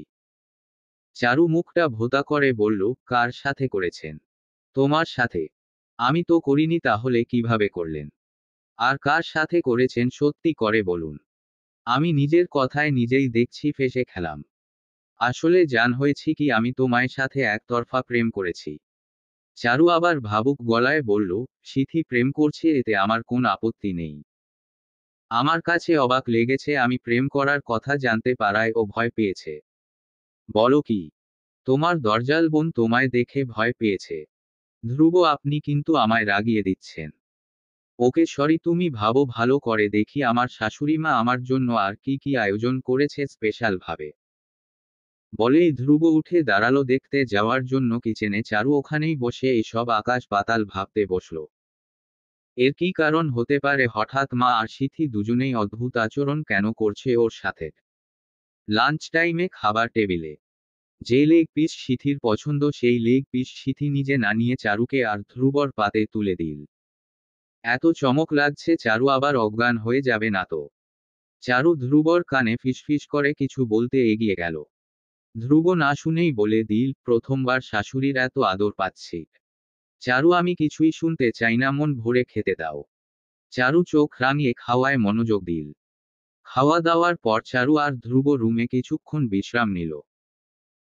চারু মুখটা ভোঁতা করে বলল, কার সাথে করেছেন? তোমার সাথে। আমি তো করিনি, তাহলে কিভাবে করলেন? আর কার সাথে করেছেন সত্যি করে বলুন। আমি নিজের কথায় নিজেই দেখছি ফেঁসে খেলাম। আসলে জান হয়েছি কি, আমি তোমায় সাথে একতরফা প্রেম করেছি। চারু আবার ভাবুক গলায় বলল, সিথি প্রেম করছে এতে আমার কোন আপত্তি নেই। আমার কাছে অবাক লেগেছে আমি প্রেম করার কথা জানতে পারায় ও ভয় পেয়েছে। বলো কি? তোমার দরজাল বোন তোমায় দেখে ভয় পেয়েছে? ধ্রুব আপনি কিন্তু আমায় রাগিয়ে দিচ্ছেন। ওকে সরি তুমি ভাবো ভালো করে দেখি আমার শাশুড়ি মা আমার জন্য আর কি কি আয়োজন করেছে স্পেশাল ভাবে। বলেই ধ্রুব উঠে দাঁড়ালো দেখতে যাওয়ার জন্য কিচেনে। চারু ওখানেই বসে এসব আকাশ পাতাল ভাবতে বসলো। এর কি কারণ হতে পারে হঠাৎ মা আর সিথি দুজনেই অদ্ভুত আচরণ কেন করছে ওর সাথে? লাঞ্চ টাইমে খাবার টেবিলে যে লেগ পিস সিথির পছন্দ সেই লেগ পিস সিথি নিজে না নিয়ে চারুকে আর ধ্রুবর পাতে তুলে দিল। এত চমক লাগছে চারু আবার অজ্ঞান হয়ে যাবে না তো? চারু ধ্রুবর কানে ফিসফিস করে কিছু বলতে এগিয়ে গেল। ধ্রুব না শুনেই বলে দিল, প্রথমবার শাশুড়ির এত আদর পাচ্ছি। চারু আমি কিছুই শুনতে চাই না, মন ভরে খেতে দাও। চারু চোখ রাঙিয়ে খাওয়ায় মনোযোগ দিল। খাওয়া দাওয়ার পর চারু আর ধ্রুব রুমে কিছুক্ষণ বিশ্রাম নিল।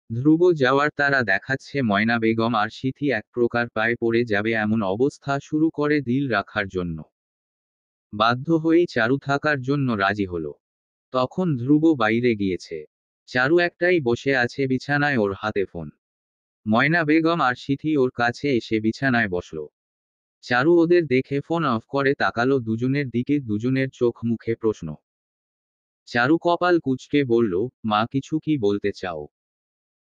ধ্রুব যাওয়ার তারা দেখাচ্ছে ময়না বেগম আর সিথি এক প্রকার পায়ে পড়ে যাবে এমন অবস্থা শুরু করে দিল রাখার জন্য। বাধ্য হয়েই চারু থাকার জন্য রাজি হলো। তখন ধ্রুব বাইরে গিয়েছে। চারু একটাই বসে আছে বিছানায়, ওর হাতে ফোন। ময়না বেগম আর সিথি ওর কাছে এসে বিছানায় বসল। চারু ওদের দেখে ফোন অফ করে তাকালো দুজনের দিকে, দুজনের চোখ মুখে প্রশ্ন। চারু কপাল কুঁচকে বলল, মা কিছু কি বলতে চাও?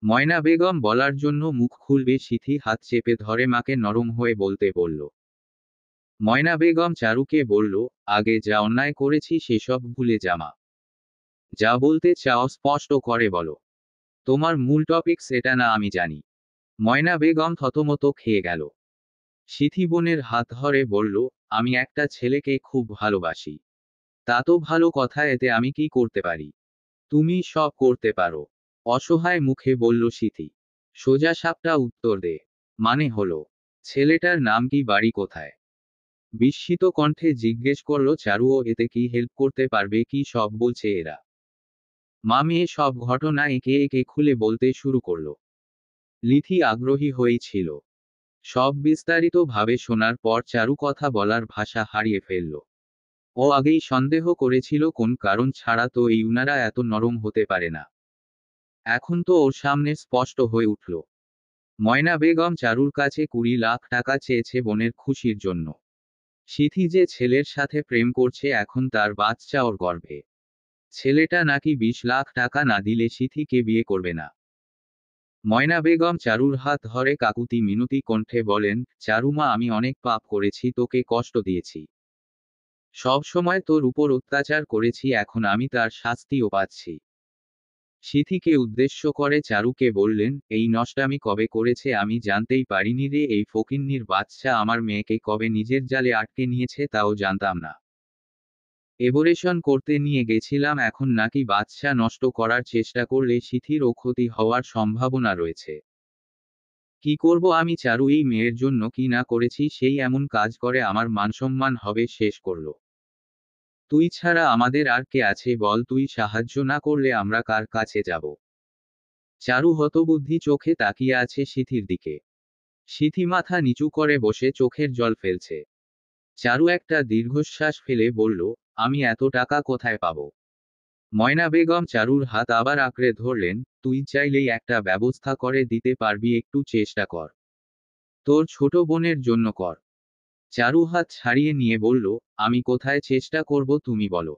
ময়না বেগম বলার জন্য মুখ খুলবে সিথি হাত চেপে ধরে মাকে নরম হয়ে বলতে বলল। ময়না বেগম চারুকে বলল, আগে যা অন্যায় করেছি সেসব ভুলে যা মা। যা বলতে চাও স্পষ্ট করে বলো। তোমার মূল টপিকস এটা না আমি জানি। ময়না বেগম থতমত খেয়ে গেল। সিথি বোনের হাত ধরে বলল, আমি একটা ছেলেকে খুব ভালোবাসি। তা তো ভালো কথা, এতে আমি কি করতে পারি? তুমি সব করতে পারো। অসহায় মুখে বলল সিথি। সোজা সাপটা উত্তর দে। মানে হলো, ছেলেটার নাম কি, বাড়ি কোথায়? বিস্মিত কণ্ঠে জিজ্ঞেস করল চারুও, এতে কি হেল্প করতে পারবে? কি সব বলছে এরা? মা মেয়ে সব ঘটনা একে একে খুলে বলতে শুরু করল। লিথি আগ্রহী হয়েছিল। সব বিস্তারিত ভাবে শোনার পর চারু কথা বলার ভাষা হারিয়ে ফেলল। ও আগেই সন্দেহ করেছিল কোন কারণ ছাড়া তো এই উনারা এত নরম হতে পারে না। এখন তো ওর সামনে স্পষ্ট হয়ে উঠল। ময়না বেগম চারুর কাছে 20 লাখ টাকা চেয়েছে বোনের খুশির জন্য। সিথি যে ছেলের সাথে প্রেম করছে এখন তার বাচ্চা ওর গর্ভে। ছেলেটা নাকি 20 লাখ টাকা না দিলে সিথিকে বিয়ে করবে না। ময়না বেগম চারুর হাত ধরে কাকুতি মিনতি কণ্ঠে বলেন, চারুমা আমি অনেক পাপ করেছি, তোকে কষ্ট দিয়েছি। সব সময় তোর উপর অত্যাচার করেছি, এখন আমি তার শাস্তিও পাচ্ছি। সিথিকে উদ্দেশ্য করে চারুকে বললেন, এই নষ্টামি কবে করেছে আমি জানতেই পারিনি রে, এই ফকিন্নির বাচ্চা আমার মেয়েকে কবে নিজের জালে আটকে নিয়েছে তাও জানতাম না। এবোরেশন করতে নিয়ে গেছিলাম, এখন নাকি বাচ্চা নষ্ট করার চেষ্টা করলে সিথিরও ক্ষতি হওয়ার সম্ভাবনা রয়েছে। কি করব আমি? চারু এই মেয়ের জন্য কি না করেছি, সেই এমন কাজ করে আমার মানসম্মান হবে শেষ করল। তুই ছাড়া আমাদের আর কে আছে বল? তুই সাহায্য না করলে আমরা কার কাছে যাব? চারু হতবুদ্ধি চোখে তাকিয়ে আছে সিথির দিকে। সিথি মাথা নিচু করে বসে চোখের জল ফেলছে। চারু একটা দীর্ঘশ্বাস ফেলে বলল, আমি এত টাকা কোথায় পাবো? ময়না বেগম চারুর হাত আবার আঁকড়ে ধরলেন, তুই চাইলেই একটা ব্যবস্থা করে দিতে পারবি, একটু চেষ্টা কর। তোর ছোট বোনের জন্য কর। চারু হাত ছাড়িয়ে নিয়ে বলল, আমি কোথায় চেষ্টা করব তুমি বলো?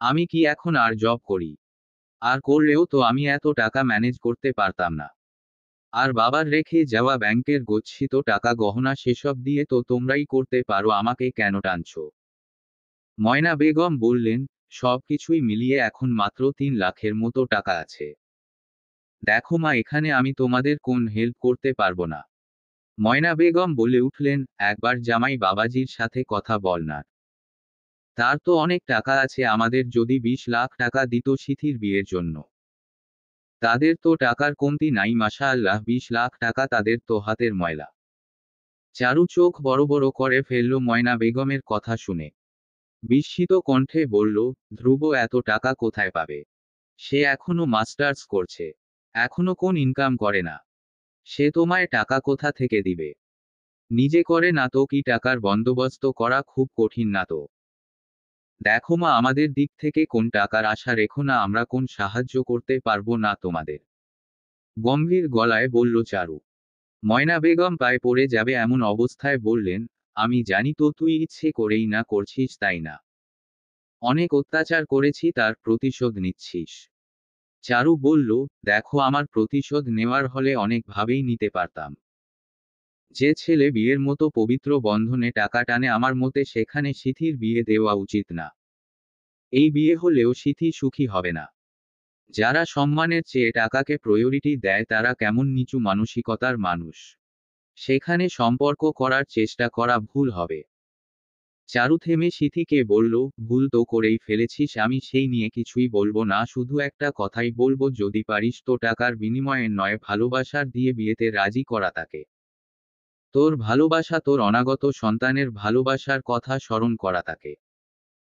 আমি কি এখন আর জব করি? আর করলেও তো আমি এত টাকা ম্যানেজ করতে পারতাম না। আর বাবার রেখে যাওয়া ব্যাংকের গচ্ছিত টাকা গহনা সেসব দিয়ে তো তোমরাই করতে পারো, আমাকে কেন টানছো? ময়না বেগম বললেন, সব কিছুই মিলিয়ে এখন মাত্র 3 লাখের মতো টাকা আছে। দেখো মা, এখানে আমি তোমাদের কোন হেল্প করতে পারবো না। ময়না বেগম বলে উঠলেন, একবার জামাই বাবাজির সাথে কথা বল না। তার তো অনেক টাকা আছে, আমাদের যদি 20 লাখ টাকা দিত সিথির বিয়ের জন্য। তাদের তো টাকার কমতি নাই মাশাআল্লাহ, 20 লাখ টাকা তাদের তো হাতের ময়লা। চারু চোখ বড় বড় করে ফেলল ময়না বেগমের কথা শুনে। বিস্মিত কণ্ঠে বলল, ধ্রুব এত টাকা কোথায় পাবে? সে এখনো মাস্টার্স করছে। এখনো কোন ইনকাম করে না। সে তোমায় টাকা কোথা থেকে দিবে? নিজে করে না তো কি টাকার বন্দোবস্ত করা খুব কঠিন না তো? দেখো মা, আমাদের দিক থেকে কোন টাকার আশা রেখো না, আমরা কোন সাহায্য করতে পারবো না তোমাদের, গম্ভীর গলায় বলল চারু। ময়না বেগম পায়ে পড়ে যাবে এমন অবস্থায় বললেন, আমি জানি তো তুই ইচ্ছে করেই না করছিস, তাই না? অনেক অত্যাচার করেছি, তার প্রতিশোধ নিচ্ছিস। চারু বলল, দেখো, আমার প্রতিশোধ নেওয়ার হলে অনেকভাবেই নিতে পারতাম। যে ছেলে বিয়ের মতো পবিত্র বন্ধনে টাকা টানে আমার মতে, সেখানে সিথির বিয়ে দেওয়া উচিত না। এই বিয়ে হলেও সিথি সুখী হবে না। যারা সম্মানের চেয়ে টাকাকে প্রায়োরিটি দেয় তারা কেমন নিচু মানসিকতার মানুষ। সেখানে সম্পর্ক করার চেষ্টা করা ভুল হবে। চারু থেমে সিথিকে বলল, ভুল তো করেই ফেলেছিস, আমি সেই নিয়ে কিছুই বলবো না, শুধু একটা কথাই বলবো, যদি পারিস তো টাকার বিনিময়ে নয়, ভালোবাসার দিয়ে বিয়েতে রাজি করা তাকে। তোর ভালোবাসা, তোর অনাগত সন্তানের ভালোবাসার কথা স্মরণ করা তাকে।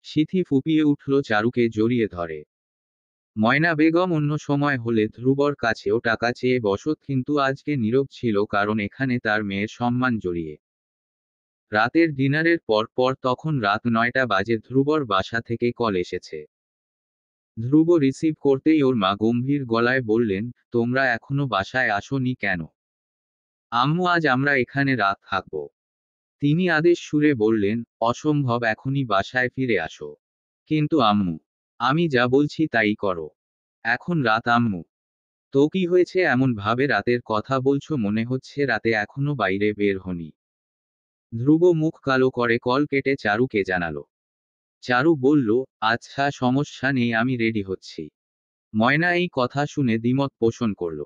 সিথি ফুপিয়ে উঠল, চারুকে জড়িয়ে ধরে। ময়না বেগম অন্য সময় হলে ধ্রুবর কাছেও টাকা চেয়ে বসত, কিন্তু আজকে নীরব ছিল, কারণ এখানে তার মেয়ের সম্মান জড়িয়ে। রাতের ডিনারের পর তখন রাত 9টা বাজে, ধ্রুবর বাসা থেকে কল এসেছে। ধ্রুব রিসিভ করতেই ওর মা গম্ভীর গলায় বললেন, তোমরা এখনো বাসায় আসোনি কেন? আম্মু, আজ আমরা এখানে রাত থাকব। তিনি আদেশ সুরে বললেন, অসম্ভব, এখনই বাসায় ফিরে আসো। কিন্তু আম্মু, আমি যা বলছি তাই করো। এখন রাত আম্মু। তো কি হয়েছে এমন ভাবে রাতের কথা বলছো, মনে হচ্ছে রাতে এখনো বাইরে বের হনি। ধ্রুব মুখ কালো করে কল কেটে চারুকে জানালো। চারু বলল, আচ্ছা, সমস্যা নেই, আমি রেডি হচ্ছি। ময়না এই কথা শুনে দ্বিমত পোষণ করল।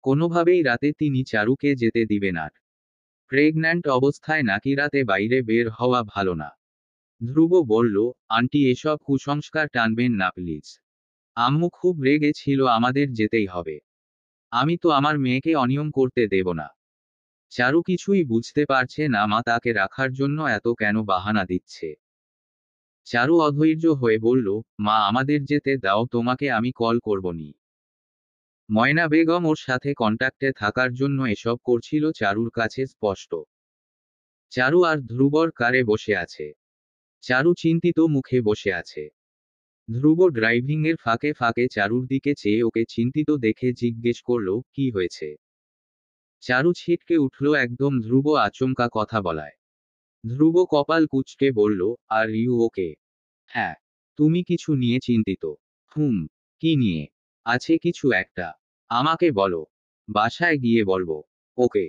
কোনোভাবেই রাতে তিনি চারুকে যেতে দিবেন আর। প্রেগন্যান্ট অবস্থায় নাকি রাতে বাইরে বের হওয়া ভালো না। ধ্রুব বলল, আন্টি, এসব কুসংস্কার টানবেন না প্লিজ। আম্মু খুব রেগে ছিল, আমাদের যেতেই হবে। আমি তো আমার মেয়েকে অনিয়ম করতে দেব না। চারু কিছুই বুঝতে পারছে না, মা তাকে রাখার জন্য এত কেন বাহানা দিচ্ছে। চারু অধৈর্য হয়ে বলল, মা, আমাদের যেতে দাও, তোমাকে আমি কল করবনি। ময়না বেগম ওর সাথে কন্ট্যাক্টে থাকার জন্য এসব করছিল, চারুর কাছে স্পষ্ট। চারু আর ধ্রুবর কারে বসে আছে। চারু চিন্তিত মুখে বসে আছে। ধ্রুব ড্রাইভিং এর ফাঁকে ফাঁকে চারুর দিকে চেয়ে ওকে চিন্তিত দেখে জিজ্ঞেস করল, কি হয়েছে? চারু ছিটকে উঠল একদম ধ্রুব আচমকা কথা বলায়। ধ্রুব কপাল কুঁচকে বলল, আর ইউ ওকে? হ্যাঁ। তুমি কিছু নিয়ে চিন্তিত? হুম। কি নিয়ে? আছে কিছু একটা। আমাকে বলো। বাসায় গিয়ে বলবো। ওকে।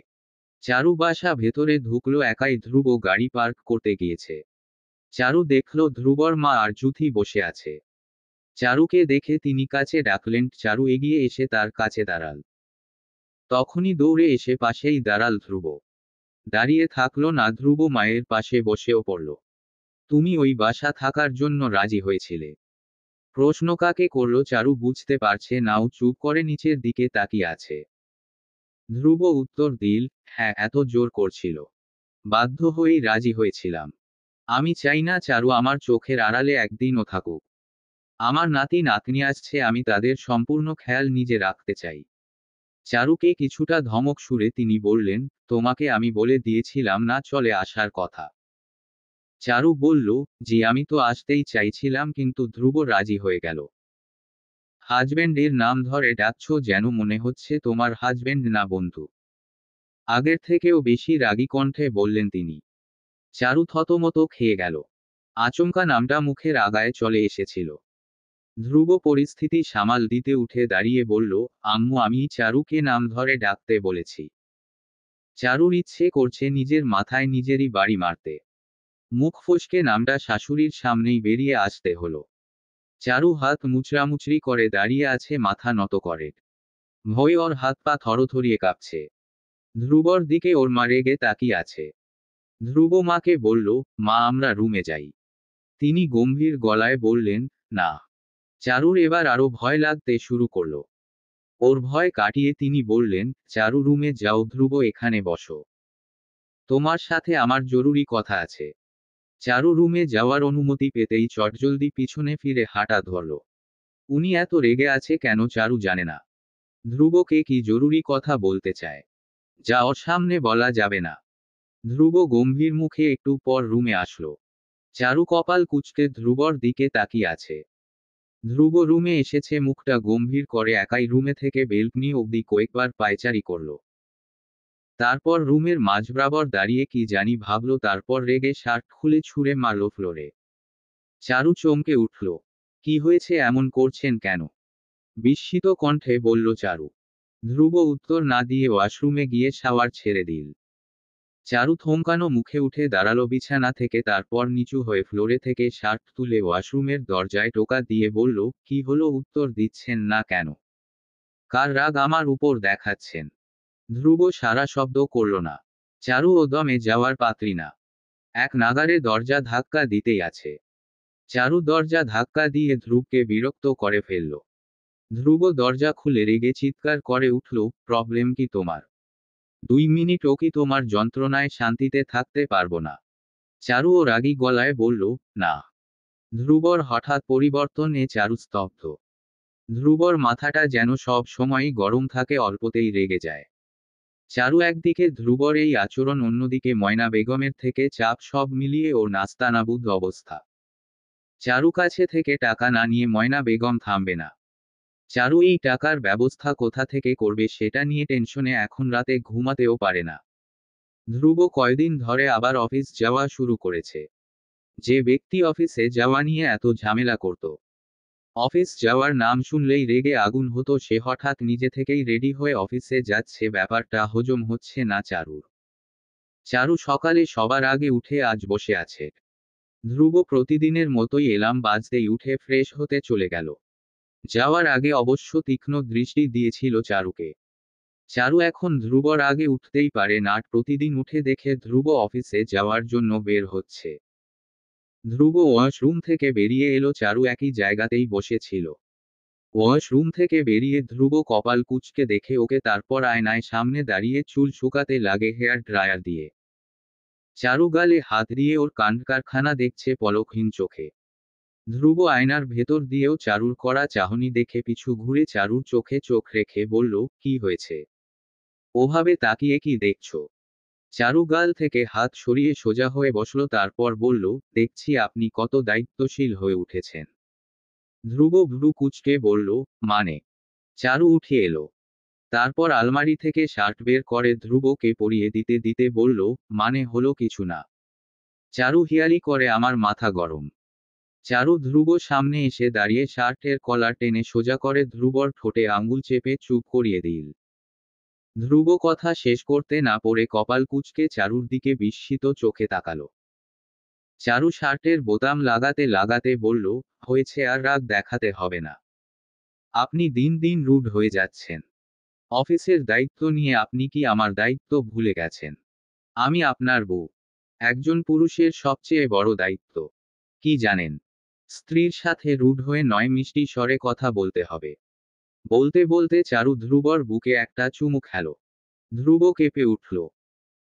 চারু বাসা ভেতরে ঢুকলো একাই, ধ্রুব গাড়ি পার্ক করতে গিয়েছে। চারু দেখল ধ্রুবর মা আর জুথি বসে আছে। চারুকে দেখে তিনি কাছে ডাকলেন, চারু এগিয়ে এসে তার কাছে দাঁড়াল। তখনই দৌড়ে এসে পাশেই দাঁড়াল ধ্রুব। দাঁড়িয়ে থাকলো না, ধ্রুব মায়ের পাশে বসেও পড়ল। তুমি ওই বাসা থাকার জন্য রাজি হয়েছিলে? প্রশ্ন কাকে করল চারু বুঝতে পারছে না, ও চুপ করে নিচের দিকে তাকিয়ে আছে। ধ্রুব উত্তর দিল, হ্যাঁ, এত জোর করছিল। বাধ্য হয়েই রাজি হয়েছিলাম। আমি চাই না চারু আমার চোখের আড়ালে একদিনও থাকুক। আমার নাতি নাতনি আসছে, আমি তাদের সম্পূর্ণ খেয়াল নিজে রাখতে চাই। চারুকে কিছুটা ধমক সুরে তিনি বললেন, তোমাকে আমি বলে দিয়েছিলাম না চলে আসার কথা? চারু বলল, জি, আমি তো আসতেই চাইছিলাম, কিন্তু ধ্রুব রাজি হয়ে গেল। হাজবেন্ডের নাম ধরে ডাকছো, যেন মনে হচ্ছে তোমার হাজবেন্ড না বন্ধু। আগের থেকেও বেশি রাগী কণ্ঠে বললেন তিনি। চারু থতমত খেয়ে গেল। আচমকা নামটা মুখের আগায় চলে এসেছিল। ধ্রুব পরিস্থিতি সামাল দিতে উঠে দাঁড়িয়ে বলল, আম্মু, আমি চারুকে নাম ধরে ডাকতে বলেছি। চারুর ইচ্ছে করছে নিজের মাথায় নিজেরই বাড়ি মারতে। মুখ ফসকে নামটা শাশুড়ির সামনেই বেরিয়ে আসতে হলো। চারু হাত মুচড়ামুচড়ি করে দাঁড়িয়ে আছে, মাথা নত করে। ভয়ে ওর হাত পা থরথরিয়ে কাঁপছে। ধ্রুবর দিকে ওর মা রেগে তাকিয়ে আছে। ধ্রুব মাকে বলল, মা, আমরা রুমে যাই। তিনি গম্ভীর গলায় বললেন, না। চারুর এবার আরো ভয় লাগতে শুরু করল। ওর ভয় কাটিয়ে তিনি বললেন, চারু, রুমে যাও, ধ্রুব এখানে বসো। তোমার সাথে আমার জরুরি কথা আছে। চারু রুমে যাওয়ার অনুমতি পেতেই চটজলদি পিছনে ফিরে হাঁটা ধরল। উনি এত রেগে আছে কেন চারু জানে না। ধ্রুবকে কি জরুরি কথা বলতে চায়, যা ওর সামনে বলা যাবে না। ধ্রুব গম্ভীর মুখে একটু পর রুমে আসলো। চারু কপাল কুঁচকে ধ্রুবর দিকে তাকিয়ে আছে। ধ্রুব রুমে এসেছে মুখটা গম্ভীর করে একাই রুমে থেকে বেলকনি অবধি কয়েকবার পায়চারি করল। তারপর রুমের মাঝ বরাবর দাঁড়িয়ে কি জানি ভাবলো, তারপর রেগে শার্ট খুলে ছুঁড়ে মারল ফ্লোরে। চারু চমকে উঠল। কি হয়েছে, এমন করছেন কেন? বিস্মিত কণ্ঠে বলল চারু। ধ্রুব উত্তর না দিয়ে ওয়াশরুমে গিয়ে শাওয়ার ছেড়ে দিল। চারু থমকানো মুখে উঠে দাঁড়ালো বিছানা থেকে, তারপর নিচু হয়ে ফ্লোরে থেকে শার্ট তুলে ওয়াশরুমের দরজায় টোকা দিয়ে বলল, কি হলো, উত্তর দিচ্ছেন না কেন? কার রাগ আমার উপর দেখাচ্ছেন? ধ্রুব সারা শব্দ করল না। চারু ও দমে যাওয়ার পাত্রী না। এক নাগাড়ে দরজা ধাক্কা দিতেই আছে। চারু দরজা ধাক্কা দিয়ে ধ্রুবকে বিরক্ত করে ফেলল। ধ্রুব দরজা খুলে রেগে চিৎকার করে উঠল, প্রবলেম কি তোমার? 2 মিনিটও কি তোমার যন্ত্রণায় শান্তিতে থাকতে পারবো না? চারুও রাগী গলায় বলল, না। ধ্রুবর হঠাৎ পরিবর্তনে চারু স্তব্ধ। ধ্রুবর মাথাটা যেন সব সময়ই গরম থাকে, অল্পতেই রেগে যায়। চারু একদিকে ধ্রুবর এই আচরণ, অন্যদিকে ময়না বেগমের থেকে চাপ, সব মিলিয়ে ওর নাস্তানাবুদ অবস্থা। চারু কাছে থেকে টাকা না নিয়ে ময়না বেগম থামবে না। চারু এই টাকার ব্যবস্থা কোথা থেকে করবে সেটা নিয়ে টেনশনে এখন রাতে ঘুমাতেও পারে না। ধ্রুব কয়দিন ধরে আবার অফিস যাওয়া শুরু করেছে। যে ব্যক্তি অফিসে যাওয়া নিয়ে এত ঝামেলা করত, অফিস যাওয়ার নাম শুনলেই রেগে আগুন হতো, সে হঠাৎ নিজে থেকেই রেডি হয়ে অফিসে যাচ্ছে, ব্যাপারটা হজম হচ্ছে না চারুর। চারু সকালে সবার আগে উঠে আজ বসে আছে। ধ্রুব প্রতিদিনের মতোই এলার্ম বাজতেই উঠে ফ্রেশ হতে চলে গেল। যাওয়ার আগে অবশ্য তীক্ষ্ণ দৃষ্টি দিয়েছিল চারুকে। চারু এখন ধ্রুবর আগে উঠতেই পারে না, প্রতিদিন উঠে দেখে ধ্রুব অফিসে যাওয়ার জন্য বের হচ্ছে। ধ্রুব ওয়াশরুম থেকে বেরিয়ে এলো, চারু একই জায়গাতেই বসেছিল। ওয়াশরুম থেকে বেরিয়ে ধ্রুব কপাল কুঁচকে দেখে ওকে, তারপর আয়নায় সামনে দাঁড়িয়ে চুল শুকাতে লাগে হেয়ার ড্রায়ার দিয়ে। চারু গালে হাত দিয়ে ওর কাণ্ডকারখানা দেখছে পলকহীন চোখে। ধ্রুব আয়নার ভেতর দিয়েও চারুর করা চাহনি দেখে পিছু ঘুরে চারুর চোখে চোখ রেখে বলল, কি হয়েছে? ওভাবে তাকিয়ে কি দেখছো? চারু গাল থেকে হাত সরিয়ে সোজা হয়ে বসল, তারপর বলল, দেখছি আপনি কত দায়িত্বশীল হয়ে উঠেছেন। ধ্রুব ভ্রু কুঁচকে বলল, মানে? চারু উঠে এলো। তারপর আলমারি থেকে শার্ট বের করে ধ্রুবকে পরিয়ে দিতে দিতে বলল, মানে হলো কিছু না। চারু হিয়ালি করে, আমার মাথা গরম। চারু ধ্রুব সামনে এসে দাঁড়িয়ে শার্টের কলার টেনে সোজা করে ধ্রুবর ঠোঁটে আঙুল চেপে চুপ করিয়ে দিল। ধ্রুব কথা শেষ করতে না পড়ে কপাল কুঁচকে চারুর দিকে বিস্মিত চোখে তাকালো। চারু শার্টের বোতাম লাগাতে লাগাতে বলল, হয়েছে, আর রাগ দেখাতে হবে না। আপনি দিন দিন রুড হয়ে যাচ্ছেন। অফিসের দায়িত্ব নিয়ে আপনি কি আমার দায়িত্ব ভুলে গেছেন? আমি আপনার বউ। একজন পুরুষের সবচেয়ে বড় দায়িত্ব কি জানেন? স্ত্রীর সাথে রুড হয়ে নয়, মিষ্টি স্বরে কথা বলতে হবে। বলতে বলতে চারু ধ্রুবর বুকে একটা চুমু খেল। ধ্রুব কেঁপে উঠল।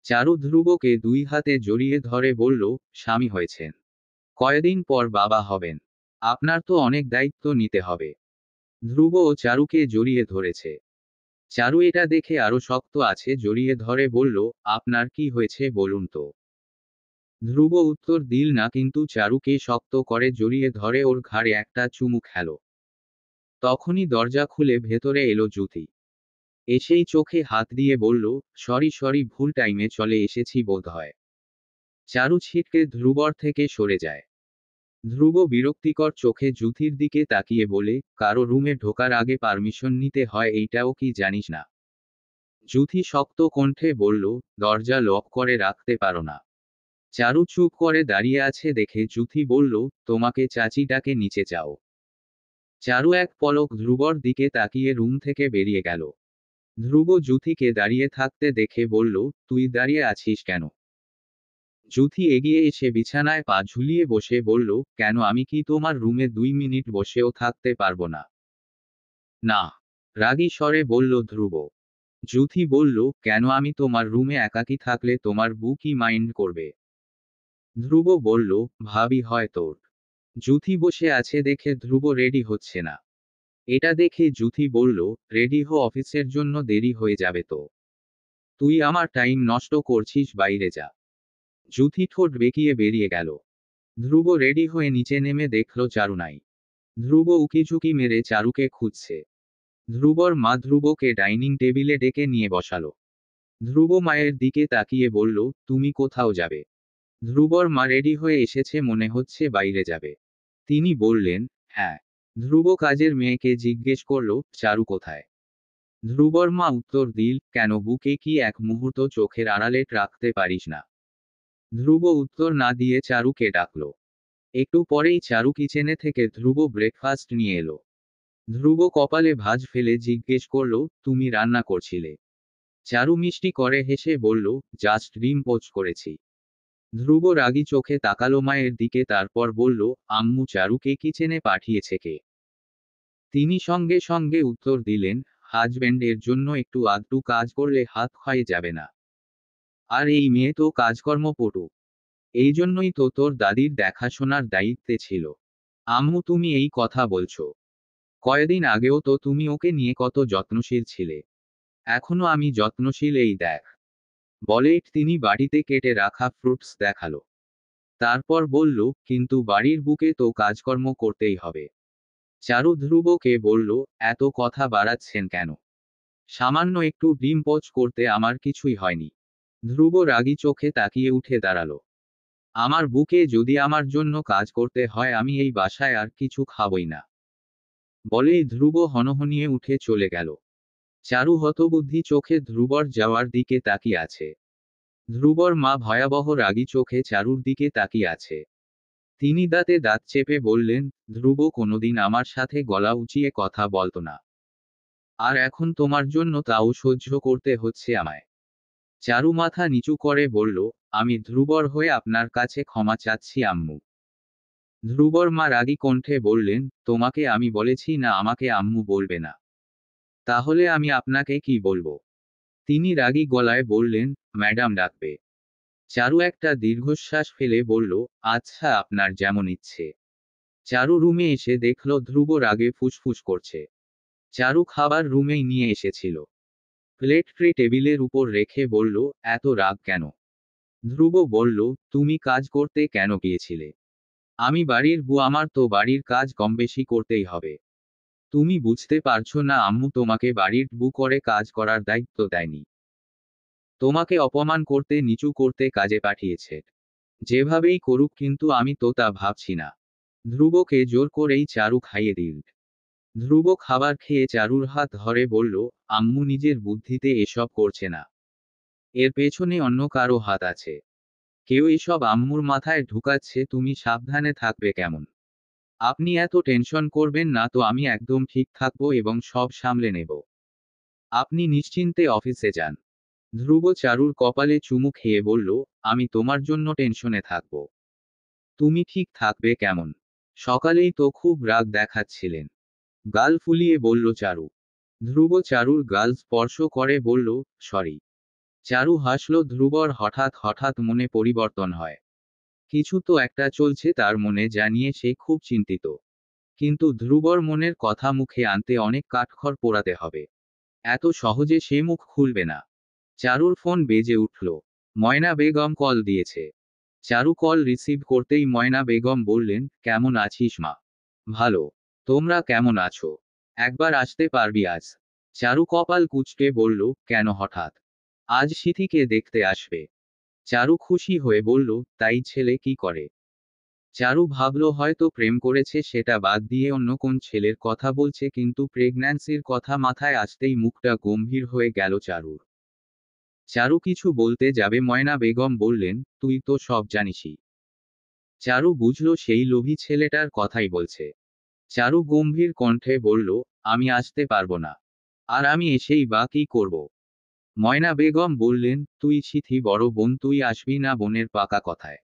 চারু ধ্রুবকে 2 হাতে জড়িয়ে ধরে বলল, স্বামী হয়েছেন, কয়দিন পর বাবা হবেন, আপনার তো অনেক দায়িত্ব নিতে হবে। ধ্রুব ও চারুকে জড়িয়ে ধরেছে। চারু এটা দেখে আরো শক্ত আছে জড়িয়ে ধরে বলল, আপনার কি হয়েছে বলুন তো। ধ্রুব উত্তর দিল না, কিন্তু চারুকে শক্ত করে জড়িয়ে ধরে ওর ঘাড়ে একটা চুমু খেল। তখনই দরজা খুলে ভেতরে এলো জ্যোতি। এসেই চোখে হাত দিয়ে বলল, সরি সরি, ভুল টাইমে চলে এসেছি বোধহয়। চারু ছিটকে ধ্রুবর থেকে সরে যায়। ধ্রুব বিরক্তিকর চোখে জ্যোতির দিকে তাকিয়ে বলে, কারো রুমে ঢোকার আগে পারমিশন নিতে হয়, এইটাও কি জানিস না? জ্যোতি শক্ত কণ্ঠে বলল, দরজা লক করে রাখতে পারো না? চারু চুপ করে দাঁড়িয়ে আছে দেখে জ্যোতি বলল, তোমাকে চাচিটাকে নিচে যাও। চারু এক পলক ধ্রুবর দিকে তাকিয়ে রুম থেকে বেরিয়ে গেল। ধ্রুব জ্যোতিকে দাঁড়িয়ে থাকতে দেখে বলল, তুই দাঁড়িয়ে আছিস কেন? জ্যোতি এগিয়ে এসে বিছানায় পা ঝুলিয়ে বসে বলল, কেন, আমি কি তোমার রুমে 2 মিনিট বসেও থাকতে পারবো না? না। রাগী স্বরে বলল ধ্রুব। জ্যোতি বলল, কেন, আমি তোমার রুমে একাকী থাকলে তোমার বউ কি মাইন্ড করবে? ধ্রুব বলল, ভাবি হয় তোর। জ্যোতি বসে আছে দেখে ধ্রুব রেডি হচ্ছে না। এটা দেখে জ্যোতি বলল, রেডি হো, অফিসের জন্য দেরি হয়ে যাবে তো। তুই আমার টাইম নষ্ট করছিস, বাইরে যা। জুথি ঠোঁট বেঁকিয়ে বেরিয়ে গেল। ধ্রুব রেডি হয়ে নিচে নেমে দেখল চারু নাই। ধ্রুব উকিঝুঁকি মেরে চারুকে খুঁজছে। ধ্রুবর মা ধ্রুবকে ডাইনিং টেবিলে ডেকে নিয়ে বসালো। ধ্রুব মায়ের দিকে তাকিয়ে বলল, তুমি কোথাও যাবে? ধ্রুবর মা রেডি হয়ে এসেছে, মনে হচ্ছে বাইরে যাবে। তিনি বললেন, হ্যাঁ। ধ্রুব কাজের মেয়েকে জিজ্ঞেস করল, চারু কোথায়? ধ্রুবর মা উত্তর দিল, কেন, বুকে কি এক মুহূর্ত চোখের আড়ালে রাখতে পারিস না? ধ্রুব উত্তর না দিয়ে চারুকে ডাকল। একটু পরেই চারু কিচেনে থেকে ধ্রুব ব্রেকফাস্ট নিয়ে এলো। ধ্রুব কপালে ভাঁজ ফেলে জিজ্ঞেস করল, তুমি রান্না করছিলে? চারু মিষ্টি করে হেসে বলল, জাস্ট ডিম পোচ করেছি। ধ্রুব রাগী চোখে তাকালো মায়ের দিকে, তারপর বলল, আম্মু চারুকে কিচেনে পাঠিয়েছে কে? তিনি সঙ্গে সঙ্গে উত্তর দিলেন, হাজব্যান্ডের জন্য একটু আধটু কাজ করলে হাত ক্ষয়ে যাবে না। আর এই মেয়ে তো কাজকর্মপটু। এই জন্যই তো তোর দাদির দেখাশোনার দায়িত্বে ছিল। আম্মু তুমি এই কথা বলছো? কয়দিন আগেও তো তুমি ওকে নিয়ে কত যত্নশীল ছিলে। এখনো আমি যত্নশীল, এই দেখ। বলে তিনি বাড়িতে কেটে রাখা ফ্রুটস দেখালো। তারপর বলল, কিন্তু বাড়ির বুকে তো কাজকর্ম করতেই হবে। চারু ধ্রুবকে বলল, এত কথা বাড়াচ্ছেন কেন? সামান্য একটু ডিম পোচ করতে আমার কিছুই হয়নি। ধ্রুব রাগী চোখে তাকিয়ে উঠে দাঁড়ালো। আমার বুকে যদি আমার জন্য কাজ করতে হয়, আমি এই বাসায় আর কিছু খাবই না। বলেই ধ্রুব হনহনিয়ে উঠে চলে গেল। চারু হতবুদ্ধি চোখে ধ্রুবর যাওয়ার দিকে তাকিয়ে আছে। ধ্রুবর মা ভয়াবহ রাগী চোখে চারুর দিকে তাকিয়ে আছে। তিনি দাঁতে দাঁত চেপে বললেন, ধ্রুব কোনোদিন আমার সাথে গলা উঁচিয়ে কথা বলতো না। আর এখন তোমার জন্য তাও সহ্য করতে হচ্ছে আমায়। চারু মাথা নিচু করে বলল, আমি ধ্রুবর হয়ে আপনার কাছে ক্ষমা চাচ্ছি আম্মু। ধ্রুবর মা রাগী কণ্ঠে বললেন, তোমাকে আমি বলেছি না আমাকে আম্মু বলবে না? তাহলে আমি আপনাকে কি বলবো? তিনি রাগী গলায় বললেন, ম্যাডাম ডাকবে। চারু একটা দীর্ঘশ্বাস ফেলে বলল, আচ্ছা আপনার যেমন ইচ্ছে। চারু রুমে এসে দেখল ধ্রুব রাগে ফুসফুস করছে। চারু খাবার রুমেই নিয়ে এসেছিল। প্লেট ট্রে টেবিলের উপর রেখে বলল, এত রাগ কেন? ধ্রুব বলল, তুমি কাজ করতে কেন গিয়েছিলে? আমি বাড়ির বউ, আমার তো বাড়ির কাজ কম বেশি করতেই হবে। তুমি বুঝতে পারছো না আম্মু তোমাকে বাড়ির বউ করে কাজ করার দায়িত্ব দেয়নি। তোমাকে অপমান করতে, নিচু করতে কাজে পাঠিয়েছে। যেভাবেই করুক, কিন্তু আমি তো তা ভাবছি না। ধ্রুবকে জোর করেই চারু খাইয়ে দিল। ধ্রুব খাবার খেয়ে চারুর হাত ধরে বলল, আম্মু নিজের বুদ্ধিতে এসব করছে না। এর পেছনে অন্য কারো হাত আছে। কেউ এসব আম্মুর মাথায় ঢুকাচ্ছে, তুমি সাবধানে থাকবে কেমন? আপনি এত টেনশন করবেন না তো, আমি একদম ঠিক থাকবো এবং সব সামলে নেব। আপনি নিশ্চিন্তে অফিসে যান। ধ্রুব চারুর কপালে চুমু খেয়ে বলল, আমি তোমার জন্য টেনশনে থাকব। তুমি ঠিক থাকবে কেমন? সকালেই তো খুব রাগ দেখাচ্ছিলেন। গাল ফুলিয়ে বলল চারু। ধ্রুব চারুর গাল স্পর্শ করে বলল, সরি। চারু হাসল। ধ্রুবর হঠাৎ হঠাৎ মনে পরিবর্তন হয়। কিছু তো একটা চলছে তার মনে, জানিয়ে সে খুব চিন্তিত। কিন্তু ধ্রুবর মনের কথা মুখে আনতে অনেক কাঠখড় পোড়াতে হবে। এত সহজে সে মুখ খুলবে না। চারুর ফোন বেজে উঠল। ময়না বেগম কল দিয়েছে। চারু কল রিসিভ করতেই ময়না বেগম বললেন, কেমন আছিস মা? ভালো। তোমরা কেমন আছো? একবার আসতে পারবি আজ? চারু কপাল কুঁচকে বলল, কেন হঠাৎ? আজ সিথিকে দেখতে আসবে? চারু খুশি হয়ে বলল, তাই ছেলে কি করে? চারু ভাবল হয়তো প্রেম করেছে, সেটা বাদ দিয়ে অন্য কোন ছেলের কথা বলছে, কিন্তু প্রেগন্যান্সির কথা মাথায় আসতেই মুখটা গম্ভীর হয়ে গেল চারুর। চারু কিছু বলতে যাবে, ময়না বেগম বললেন, তুই তো সব জানিসই। চারু বুঝল সেই লোভী ছেলেটার কথাই বলছে। চারু গম্ভীর কণ্ঠে বলল, আমি আসতে পারবো না। আর আমি এসেই বা কি করব? ময়না বেগম বললেন, তুই সিথি বড় বোন, তুই আসবি না বোনের পাকা কথায়?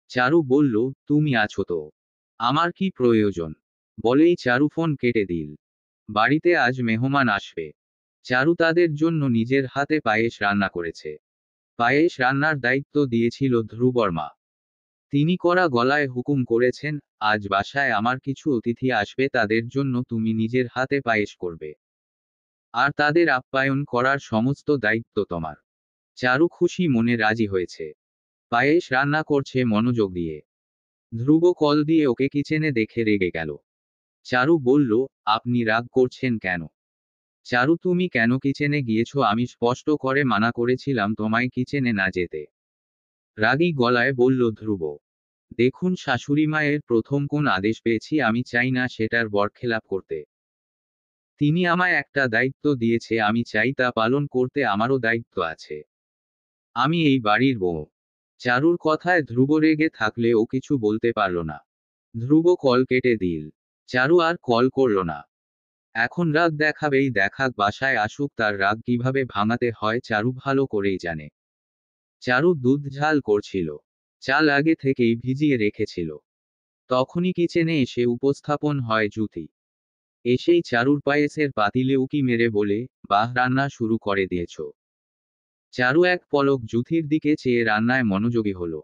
চারু বলল, তুমি আছো তো, আমার কি প্রয়োজন? বলেই চারু ফোন কেটে দিল। বাড়িতে আজ মেহমান আসবে। চারু তাদের জন্য নিজের হাতে পায়েস রান্না করেছে। পায়েস রান্নার দায়িত্ব দিয়েছিল ধ্রুবর মা। তিনি কড়া গলায় হুকুম করেছেন, আজ বাসায় আমার কিছু অতিথি আসবে, তাদের জন্য তুমি নিজের হাতে পায়েস করবে। আর তাদের আপ্যায়ন করার সমস্ত দায়িত্ব তোমার। চারু খুশি মনে রাজি হয়েছে। পায়েস রান্না করছে মনোযোগ দিয়ে। ধ্রুব কল দিয়ে ওকে কিচেনে দেখে রেগে গেল। চারু বলল, আপনি রাগ করছেন কেন? চারু, তুমি কেন কিচেনে গিয়েছো? আমি স্পষ্ট করে মানা করেছিলাম তোমায় কিচেনে না যেতে। রাগী গলায় বলল ধ্রুব। দেখুন শাশুড়ি মায়ের প্রথম কোন আদেশ পেয়েছি আমি চাই না সেটার বরখেলাপ করতে। তিনি আমায় একটা দায়িত্ব দিয়েছে, আমি চাই তা পালন করতে, আমারও দায়িত্ব আছে। আমি এই বাড়ির বউ। চারুর কথায় ধ্রুব রেগে থাকলে ও কিছু বলতে পারল না। ধ্রুব কল কেটে দিল। চারু আর কল করল না। এখন রাগ দেখাবেই, দেখাক, বাসায় আসুক, তার রাগ কিভাবে ভাঙাতে হয় চারু ভালো করেই জানে। চারু দুধ ঝাল করছিল। চাল আগে থেকেই ভিজিয়ে রেখেছিল। তখনই কিচেনে এসে উপস্থাপন হয় জ্যোতি। এসেই চারুর পায়েসের পাতিলে উকি মেরে বলে, বাহ, রান্না শুরু করে দিয়েছো। চারু এক পলক জ্যোতির দিকে চেয়ে রান্নায় মনোযোগী হলো।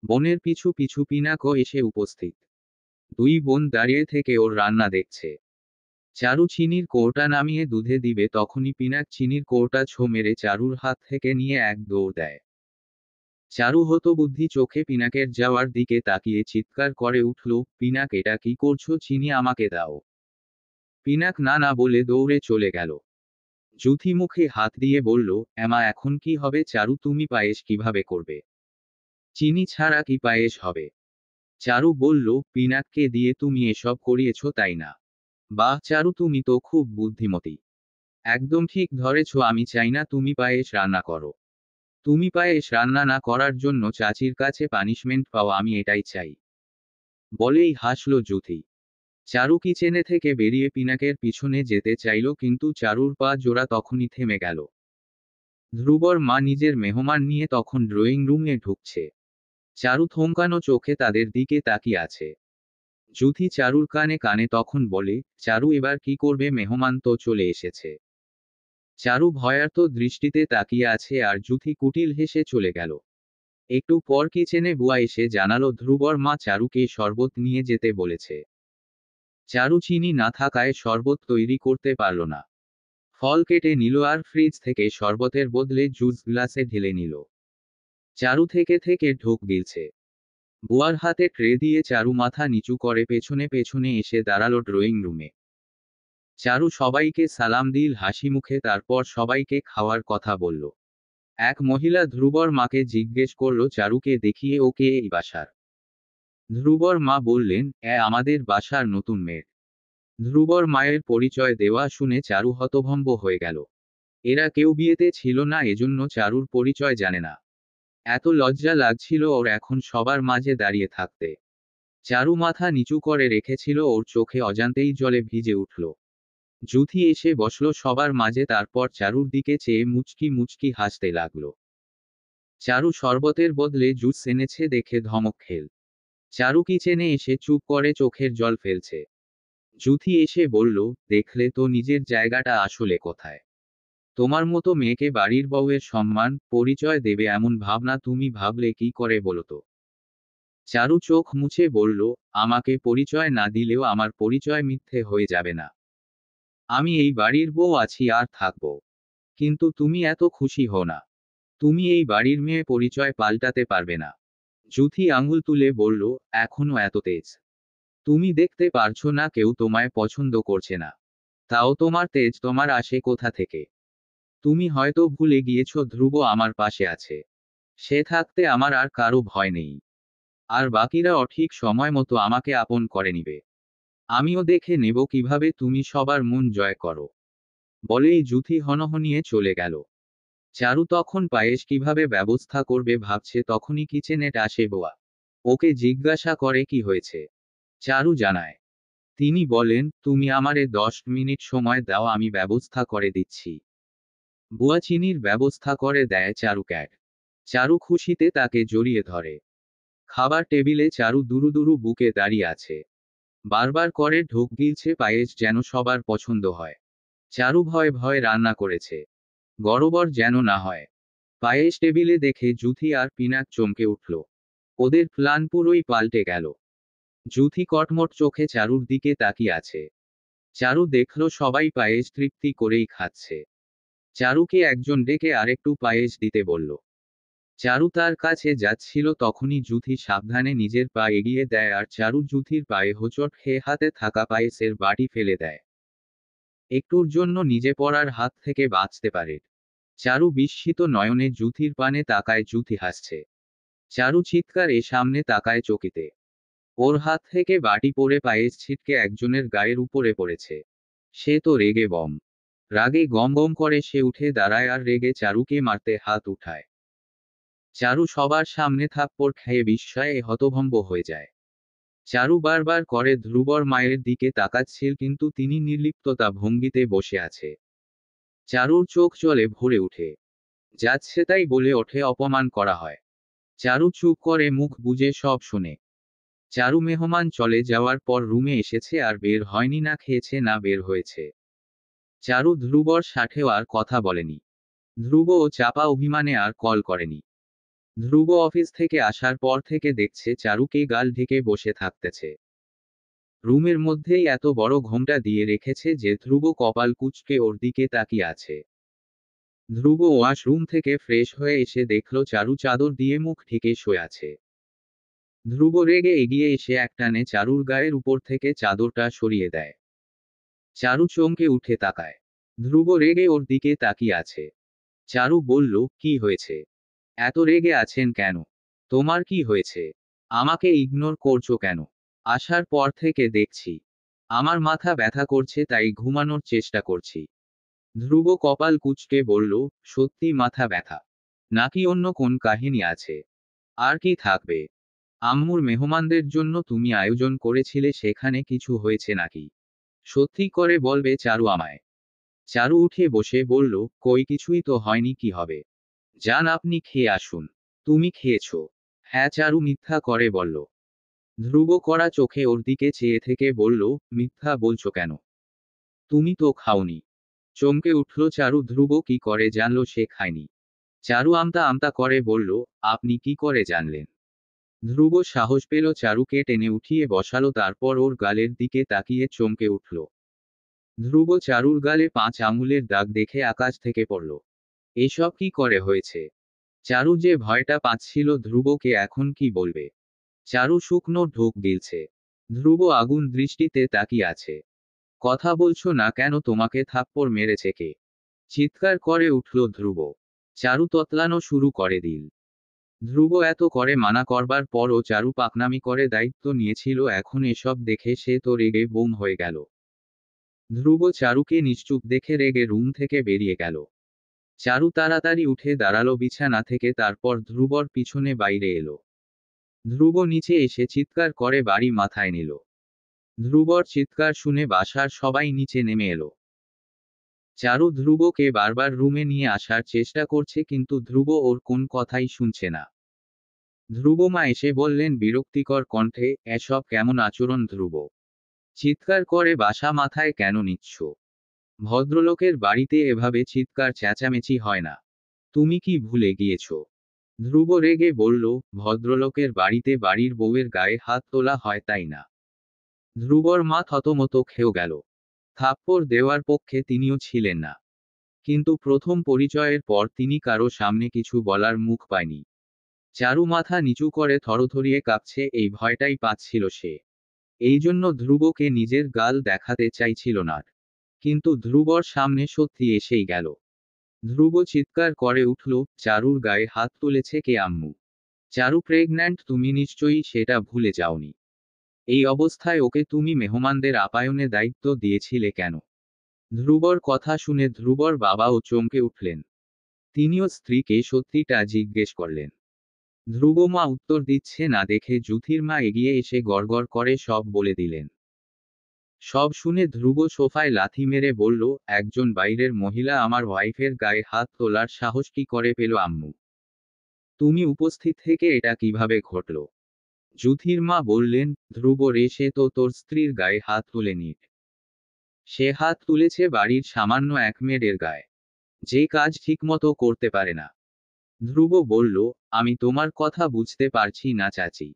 বোনের পিছু পিছু পিনাকও এসে উপস্থিত। দুই বোন দাঁড়িয়ে থেকে ওর রান্না দেখছে। চারু চিনির কৌটা নামিয়ে দুধে দিবে তখনই পিনাক চিনির কৌটা ছো মেরে চারুর হাত থেকে নিয়ে এক দৌড় দেয়। চারু হতবুদ্ধি চোখে পিনাকের যাওয়ার দিকে তাকিয়ে চিৎকার করে উঠল, পিনাক, এটা কি করছো? চিনি আমাকে দাও। পিনাক না না বলে দৌড়ে চলে গেল। জ্যোতি মুখে হাত দিয়ে বলল, এমা, এখন কি হবে? চারু, তুমি পায়েস কিভাবে করবে? চিনি ছাড়া কি পায়েস হবে? চারু বলল, পিনাককে দিয়ে তুমি এসব করিয়েছ তাই না? বাহ চারু, তুমি তো খুব বুদ্ধিমতী। একদম ঠিক ধরেছ, আমি চাই না তুমি পায়েস রান্না করো। তুমি পায়েস রান্না না করার জন্য চাচির কাছে পানিশমেন্ট পাও, আমি এটাই চাই। বলেই হাসল জ্যোতি। চারু কিচেনে থেকে বেরিয়ে পিনাকের পিছনে যেতে চাইল, কিন্তু চারুর পা জোড়া তখনই থেমে গেল। ধ্রুবর মা নিজের মেহমান নিয়ে তখন ড্রয়িং রুমে ঢুকছে। চারু থমকানো চোখে তাদের দিকে তাকিয়ে আছে। জ্যোতি চারুর কানে কানে তখন বলে, চারু, এবার কি করবে? মেহমান তো চলে এসেছে। চারু ভয়ার্ত দৃষ্টিতে তাকিয়ে আছে আর জ্যোতি কুটিল হেসে চলে গেল। একটু পর কিচেনে বুয়া এসে জানালো ধ্রুবর মা চারুকে শরবত নিয়ে যেতে বলেছে। চারু চিনি না থাকায় শরবত তৈরি করতে পারল না। ফল কেটে নিল আর ফ্রিজ থেকে শরবতের বদলে জুস গ্লাসে ঢেলে নিল। চারু থেকে থেকে ঢোক গিলছে। বুয়ার হাতে ট্রে দিয়ে চারু মাথা নিচু করে পেছনে পেছনে এসে দাঁড়ালো ড্রয়িং রুমে। চারু সবাইকে সালাম দিল হাসি মুখে, তারপর সবাইকে খাওয়ার কথা বলল। এক মহিলা ধ্রুবর মাকে জিজ্ঞেস করল, চারুকে দেখিয়ে, ওকে এই বাসার? ধ্রুবর মা বললেন, আমাদের বাসার নতুন মেয়ে। ধ্রুবর মায়ের পরিচয় দেওয়া শুনে চারু হতভম্ব হয়ে গেল। এরা কেউ বিয়েতে ছিল না, এজন্য চারুর পরিচয় জানে না। এত লজ্জা লাগছিল ওর এখন সবার মাঝে দাঁড়িয়ে থাকতে। চারু মাথা নিচু করে রেখেছিল, ওর চোখে অজান্তেই জলে ভিজে উঠল। জ্যোতি এসে বসল সবার মাঝে, তারপর চারুর দিকে চেয়ে মুচকি মুচকি হাসতে লাগল। চারু শরবতের বদলে জুস এনেছে দেখে ধমক খেল। চারু কিচেনে এসে চুপ করে চোখের জল ফেলছে। জ্যোতি এসে বলল, দেখলে তো নিজের জায়গাটা আসলে কোথায়? তোমার মতো মেয়েকে বাড়ির বউয়ের সম্মান পরিচয় দেবে এমন ভাবনা তুমি ভাবলে কি করে বলো তো? চারু চোখ মুছে বলল, আমাকে পরিচয় না দিলেও আমার পরিচয় মিথ্যে হয়ে যাবে না। আমি এই বাড়ির বউ আছি আর থাকব। কিন্তু তুমি এত খুশি হও না। তুমি এই বাড়ির মেয়ে, পরিচয় পাল্টাতে পারবে না। জ্যোতি আঙুল তুলে বলল, এখনো এত তেজ? তুমি দেখতে পারছো না কেউ তোমায় পছন্দ করছে না? তাও তোমার তেজ তোমার আসে কোথা থেকে? তুমি হয়তো ভুলে গিয়েছো ধ্রুব আমার পাশে আছে। সে থাকতে আমার আর কারো ভয় নেই। আর বাকিরাও ঠিক সময় মতো আমাকে আপন করে নিবে। আমিও দেখে নেব কিভাবে তুমি সবার মন জয় করো। বলেই জ্যোতি হনহনিয়ে চলে গেল। চারু তখন পায়েস কিভাবে ব্যবস্থা করবে ভাবছে, তখনই কিচেনে আসে বুয়া। ওকে জিজ্ঞাসা করে কি হয়েছে। চারু জানায়। তিনি বলেন, তুমি আমারে 10 মিনিট সময় দাও, আমি ব্যবস্থা করে দিচ্ছি। বুয়া চিনির ব্যবস্থা করে দেয় চারু ক্যাট। চারু খুশিতে তাকে জড়িয়ে ধরে। খাবার টেবিলে চারু দুরু দুরু বুকে দাঁড়িয়ে আছে। বারবার করে ঢোক গিলছে পায়েস যেন সবার পছন্দ হয়। চারু ভয় ভয় রান্না করেছে। গড়বড় যেন না হয়। পায়েস টেবিলে দেখে জ্যোতি আর পিনাক চমকে উঠল। ওদের প্ল্যান পুরোই পাল্টে গেল। জ্যোতি কটমট চোখে চারুর দিকে তাকিয়ে আছে। চারু দেখল সবাই পায়েস তৃপ্তি করেই খাচ্ছে। চারুকে একজন ডেকে আরেকটু পায়েস দিতে বলল। চারু তার কাছে যাচ্ছিল তখনই যুথি সাবধানে নিজের পা এগিয়ে দেয় আর চারু যুথির পায়ে হোঁচট খেয়ে হাতে থাকা পায়েসের বাটি ফেলে দেয়। একটুর জন্য নিজে পড়ার হাত থেকে বাঁচতে পারে। চারু বিস্মিত নয়নে যুথির পানে তাকায়, যুথি হাসছে। চারু চিৎকার এ সামনে তাকায় চকিতে। ওর হাত থেকে বাটি পড়ে পায়েস ছিটকে একজনের গায়ের উপরে পড়েছে। সে তো রেগে বম। রাগে গম গম করে সে উঠে দাঁড়ায় আর রেগে চারুকে মারতে হাত উঠায়। চারু সবার সামনে থাপ্পড় খেয়ে বিস্ময়ে হতভম্ব হয়ে যায়। চারু বারবার করে ধ্রুবর মায়ের দিকে তাকাচ্ছিল কিন্তু তিনি নির্লিপ্ততা ভঙ্গিতে বসে আছে। চারুর চোখ জলে ভরে উঠে। যাচ্ছে তাই বলে ওঠে অপমান করা হয়। চারু চুপ করে মুখ বুজে সব শুনে। চারু মেহমান চলে যাওয়ার পর রুমে এসেছে আর বের হয়নি, না খেয়েছে না বের হয়েছে। চারু ধ্রুবর সাথেও আর কথা বলেনি। ধ্রুব ও চাপা অভিমানে আর কল করেনি। ধ্রুব অফিস থেকে আসার পর থেকে দেখছে চারুকে গাল ঢেকে বসে থাকতেছে। রুমের মধ্যেই এত বড় ঘোমটা দিয়ে রেখেছে যে ধ্রুব কপাল কুঁচকে ওর দিকে তাকিয়ে আছে। ধ্রুব ওয়াশরুম থেকে ফ্রেশ হয়ে এসে দেখল চারু চাদর দিয়ে মুখ ঢেকে শুয়ে আছে। ধ্রুব রেগে এগিয়ে এসে একটানে চারুর গায়ের উপর থেকে চাদরটা সরিয়ে দেয়। চারু চমকে উঠে তাকায়। ধ্রুব রেগে ওর দিকে তাকিয়ে আছে। চারু বলল, কি হয়েছে? এত রেগে আছেন কেন? তোমার কি হয়েছে? আমাকে ইগনোর করছো কেন? আসার পর থেকে দেখছি আমার মাথা ব্যথা করছে, তাই ঘুমানোর চেষ্টা করছি। ধ্রুব কপাল কুঁচকে বলল, সত্যি মাথা ব্যথা? নাকি অন্য কোন কাহিনী আছে? আর কি থাকবে? আম্মুর মেহমানদের জন্য তুমি আয়োজন করেছিলে, সেখানে কিছু হয়েছে নাকি? সত্যি করে বলবে চারু আমায়। চারু উঠে বসে বলল, কই কিছুই তো হয়নি, কি হবে? যান আপনি খেয়ে আসুন। তুমি খেয়েছো? হ্যাঁ, চারু মিথ্যা করে বলল। ধ্রুব কড়া চোখে ওর দিকে চেয়ে থেকে বলল, মিথ্যা বলছো কেন? তুমি তো খাওনি। চমকে উঠল চারু। ধ্রুব কি করে জানলো সে খায়নি? চারু আমতা আমতা করে বলল, আপনি কি করে জানলেন? ধ্রুব সাহস পেল চারুকে টেনে উঠিয়ে বসালো, তারপর ওর গালের দিকে তাকিয়ে চমকে উঠল। ধ্রুব চারুর গালে 5 আঙুলের দাগ দেখে আকাশ থেকে পড়ল। এসব কি করে হয়েছে? চারু যে ভয়টা পাচ্ছিল ধ্রুবকে এখন কি বলবে? চারু শুকনো ঢোক গিলছে। ধ্রুব আগুন দৃষ্টিতে তাকিয়ে আছে। কথা বলছো না কেন? তোমাকে থাপ্পড় মেরেছে কে? চিৎকার করে উঠল ধ্রুব। চারু ততলানো শুরু করে দিল। ধ্রুব এত করে মানা করবার পরও চারু পাকনামি করে দায়িত্ব নিয়েছিল, এখন এসব দেখে সে তো রেগে বোম হয়ে গেল। ধ্রুব চারুকে নিশ্চুপ দেখে রেগে রুম থেকে বেরিয়ে গেল। চারু তাড়াতাড়ি উঠে দাঁড়ালো বিছানা থেকে, তারপর ধ্রুবর পিছনে বাইরে এলো। ধ্রুব নিচে এসে চিৎকার করে বাড়ি মাথায় নিল। ধ্রুবর চিৎকার শুনে বাসার সবাই নিচে নেমে এলো। চারু ধ্রুবকে বারবার রুমে নিয়ে আসার চেষ্টা করছে কিন্তু ধ্রুব ওর কোন কথাই শুনছে না। ধ্রুব মা এসে বললেন বিরক্তিকর কণ্ঠে, এসব কেমন আচরণ ধ্রুব? চিৎকার করে বাসা মাথায় কেন নিচ্ছ? ভদ্রলোকের বাড়িতে এভাবে চিৎকার চেঁচামেচি হয় না। তুমি কি ভুলে গিয়েছ? ধ্রুব রেগে বলল, ভদ্রলোকের বাড়িতে বাড়ির বউয়ের গায়ে হাত তোলা হয় তাই না? ধ্রুবর মা থতমত খেয়ে গেল। থাপ্পড় দেওয়ার পক্ষে তিনিও ছিলেন না। কিন্তু প্রথম পরিচয়ের পর তিনি কারো সামনে কিছু বলার মুখ পায়নি। চারু মাথা নিচু করে থরথরিয়ে কাঁপছে, এই ভয়টাই পাচ্ছিল সে। এই জন্য ধ্রুবকে নিজের গাল দেখাতে চাইছিল না। কিন্তু ধ্রুবর সামনে সত্যি এসেই গেল। ধ্রুব চিৎকার করে উঠল, চারুর গায়ে হাত তুলেছে কে? আম্মু। চারু প্রেগন্যান্ট, তুমি নিশ্চয়ই সেটা ভুলে যাওনি। এই অবস্থায় ওকে তুমি মেহমানদের আপ্যায়নে দায়িত্ব দিয়েছিলে কেন? ধ্রুবর কথা শুনে ধ্রুবর বাবাও চমকে উঠলেন। তিনিও স্ত্রীকে সত্যিটা জিজ্ঞেস করলেন। ধ্রুব মা উত্তর দিচ্ছে না দেখে যুথির মা এগিয়ে এসে গড়গড় করে সব বলে দিলেন। সব শুনে ধ্রুব সোফায় লাথি মেরে বলল, একজন বাইরের মহিলা আমার ওয়াইফের গায়ে হাত তোলার সাহস কি করে পেল আম্মু? তুমি উপস্থিত থেকে এটা কিভাবে ঘটল? যুথির মা বললেন, ধ্রুব রে, সে তো তোর স্ত্রীর গায়ে হাত তুলেনি। সে হাত তুলেছে বাড়ির সামান্য এক মেয়ের গায়ে, যে কাজ ঠিকমতো করতে পারে না। ধ্রুব বলল, আমি তোমার কথা বুঝতে পারছি না চাচি।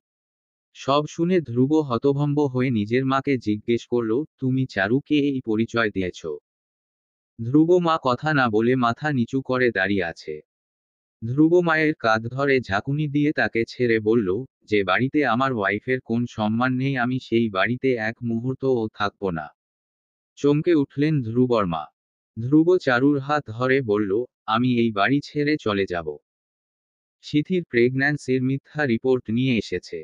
সব শুনে ধ্রুব হতভম্ব হয়ে নিজের মাকে জিজ্ঞেস করল, তুমি চারুকে এই পরিচয় দিয়েছ? ধ্রুব মা কথা না বলে মাথা নিচু করে দাঁড়িয়ে আছে। ধ্রুব মায়ের কাঁধ ধরে ঝাঁকুনি দিয়ে তাকে ছেড়ে বলল, যে বাড়িতে আমার ওয়াইফের কোন সম্মান নেই আমি সেই বাড়িতে এক মুহূর্তও থাকব না। চমকে উঠলেন ধ্রুবর মা। ধ্রুব চারুর হাত ধরে বলল, আমি এই বাড়ি ছেড়ে চলে যাব। সিথির প্রেগন্যান্সির মিথ্যা রিপোর্ট নিয়ে এসেছে।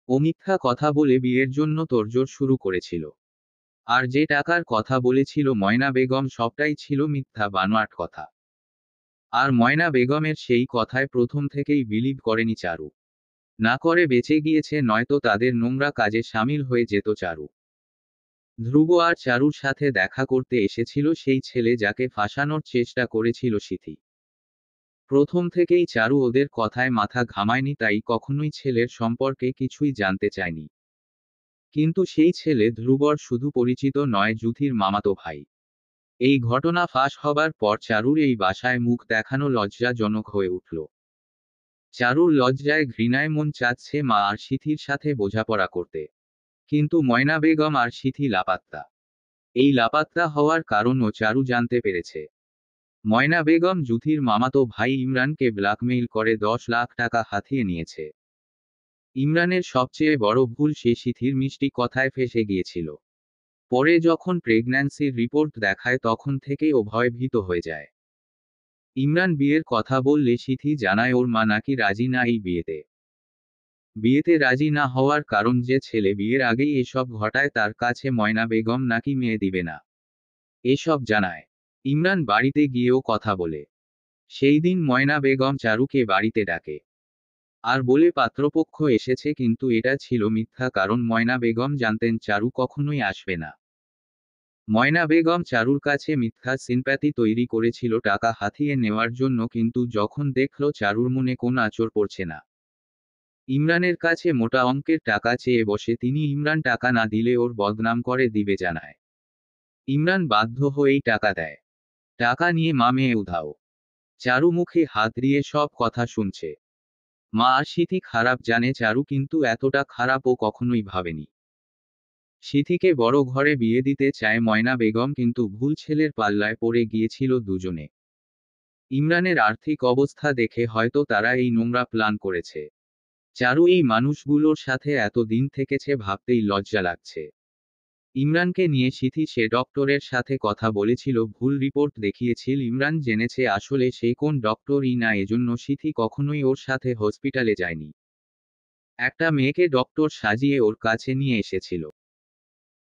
ও মিথ্যা কথা বলে বিয়ের জন্য তোড়জোড় শুরু করেছিল। আর যে টাকার কথা বলেছিল ময়না বেগম সবটাই ছিল মিথ্যা বানোয়াট কথা। আর ময়না বেগমের সেই কথায় প্রথম থেকেই বিলিভ করেনি চারু। না করে বেঁচে গিয়েছে, নয়তো তাদের নোংরা কাজে সামিল হয়ে যেত চারু। ধ্রুব আর চারুর সাথে দেখা করতে এসেছিল সেই ছেলে যাকে ফাঁসানোর চেষ্টা করেছিল সিথি। প্রথম থেকেই চারু ওদের কথায় মাথা ঘামায়নি, তাই কখনোই ছেলের সম্পর্কে কিছুই জানতে চায়নি। কিন্তু সেই ছেলে ধ্রুবর শুধু পরিচিত নয়, যুথির মামাতো ভাই। এই ঘটনা ফাঁস হবার পর চারুর এই বাসায় মুখ দেখানো লজ্জাজনক হয়ে উঠল। চারুর লজ্জায় ঘৃণায় মন চাচ্ছে মা আর সিথির সাথে বোঝাপড়া করতে। কিন্তু ময়না বেগম আর সিথি লাপাত্তা। এই লাপাত্তা হওয়ার কারণও চারু জানতে পেরেছে। ময়না বেগম যুথির মামাতো ভাই ইমরানকে ব্ল্যাকমেইল করে 10 লাখ টাকা হাতিয়ে নিয়েছে। ইমরানের সবচেয়ে বড় ভুল, সে সিথির মিষ্টি কথায় ফেঁসে গিয়েছিল। পরে যখন প্রেগন্যান্সির রিপোর্ট দেখায় তখন থেকে ও ভয়ভীত হয়ে যায়। ইমরান বিয়ের কথা বললে সিথি জানায় ওর মা নাকি রাজি না এই বিয়েতে। বিয়েতে রাজি না হওয়ার কারণ যে ছেলে বিয়ের আগেই এসব ঘটায় তার কাছে ময়না বেগম নাকি মেয়ে দিবে না। এসব জানায়। ইমরান বাড়িতে গিয়েও কথা বলে। সেই দিন ময়না বেগম চারুকে বাড়িতে ডাকে আর বলে পাত্রপক্ষ এসেছে, কিন্তু এটা ছিল মিথ্যা, কারণ ময়না বেগম জানতেন চারু কখনোই আসবে না। ময়না বেগম চারুর কাছে মিথ্যা সিম্প্যাথি তৈরি করেছিল টাকা হাতিয়ে নেওয়ার জন্য, কিন্তু যখন দেখল চারুর মনে কোন আঁচড় পড়ছে না, ইমরানের কাছে মোটা অঙ্কের টাকা চেয়ে বসে, তিনি ইমরান টাকা না দিলে ওর বদনাম করে দিবে জানায়। ইমরান বাধ্য হয়েই টাকা দেয়। টাকা নিয়ে মা মেয়ে উধাও। চারু মুখে হাত দিয়ে সব কথা শুনছে। মা আর সিথি খারাপ জানে চারু, কিন্তু এতটা খারাপ ও কখনোই ভাবেনি। সিথিকে বড় ঘরে বিয়ে দিতে চায় ময়না বেগম, কিন্তু ভুল ছেলের পাল্লায় পড়ে গিয়েছিল দুজনে। ইমরানের আর্থিক অবস্থা দেখে হয়তো তারা এই নোংরা প্ল্যান করেছে। চারু এই মানুষগুলোর সাথে এত দিন থেকেছে ভাবতেই লজ্জা লাগছে। ইমরানকে নিয়ে সিথি সে ডক্টরের সাথে কথা বলেছিল, ভুল রিপোর্ট দেখিয়েছিল। ইমরান জেনেছে আসলে সে কোন ডক্টরই না, এজন্য সিথি কখনোই ওর সাথে হসপিটালে যায়নি। একটা মেয়েকে ডক্টর সাজিয়ে ওর কাছে নিয়ে এসেছিল।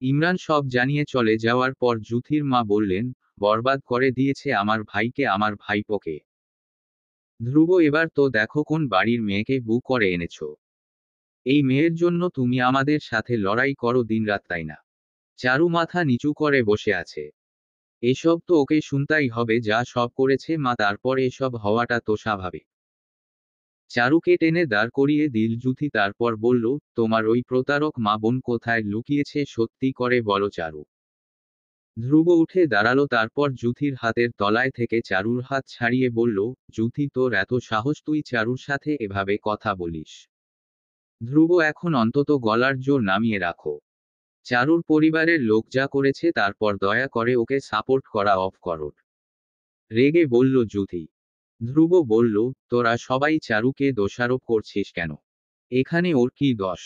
ইমরান সব জানিয়ে চলে যাওয়ার পর যুথির মা বললেন, বরবাদ করে দিয়েছে আমার ভাইকে, আমার ভাইপোকে। ধ্রুব, এবার তো দেখো কোন বাড়ির মেয়েকে বউ করে এনেছো। এই মেয়ের জন্য তুমি আমাদের সাথে লড়াই করো দিনরাত, তাই না? চারু মাথা নিচু করে বসে আছে। এসব তো ওকে শুনতাই হবে, যা সব করেছে মা, তারপর এসব হওয়াটা তো স্বাভাবিক। চারুকে টেনে দাঁড় করিয়ে দিল যুথি, তারপর বলল, তোমার ওই প্রতারক মা বোন কোথায় লুকিয়েছে, সত্যি করে বলো চারু। ধ্রুব উঠে দাঁড়ালো, তারপর যুথির হাতের তলায় থেকে চারুর হাত ছাড়িয়ে বলল, যুথি, তোর এত সাহস, তুই চারুর সাথে এভাবে কথা বলিস? ধ্রুব, এখন অন্তত গলার জোর নামিয়ে রাখো। চারুর পরিবারের লোক যা করেছে, তারপর দয়া করে ওকে সাপোর্ট করা অফ করো। রেগে বলল যুথি। ধ্রুব বলল, তোরা সবাই চারুকে দোষারোপ করছিস কেন? এখানে ওর কি দোষ?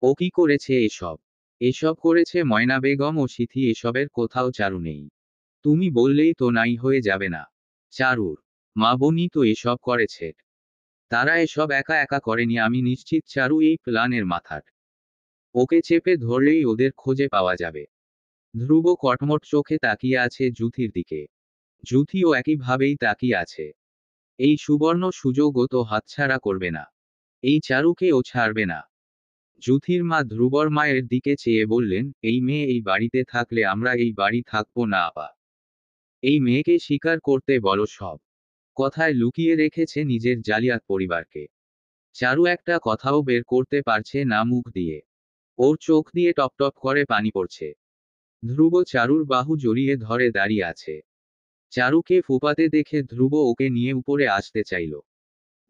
ও কি করেছে এসব? এসব করেছে ময়না বেগম ও সিথি, এসবের কোথাও চারু নেই। তুমি বললেই তো নাই হয়ে যাবে না? চারুর মা বোনই তো এসব করেছে। তারা এসব একা একা করেনি, আমি নিশ্চিত চারু এই প্ল্যানের মাথার। ওকে চেপে ধরলেই ওদের খোঁজে পাওয়া যাবে। ধ্রুব কটমট চোখে তাকিয়ে আছে যুথির দিকে। যুথিও একইভাবেই তাকিয়ে আছে। এই সুবর্ণ সুযোগও তো হাতছাড়া করবে না। এই চারুকে ও ছাড়বে না। যুথির মা ধ্রুবর মায়ের দিকে চেয়ে বললেন, এই মেয়ে এই বাড়িতে থাকলে আমরা এই বাড়ি থাকবো না আপা। এই মেয়েকে স্বীকার করতে বলো সব। কথায় লুকিয়ে রেখেছে নিজের জালিয়াত পরিবারকে। চারু একটা কথাও বের করতে পারছে না মুখ দিয়ে। ওর চোখ দিয়ে টপটপ করে পানি পড়ছে। ধ্রুব চারুর বাহু জড়িয়ে ধরে দাঁড়িয়ে আছে। চারুকে ফুপাতে দেখে ধ্রুব ওকে নিয়ে উপরে আসতে চাইল।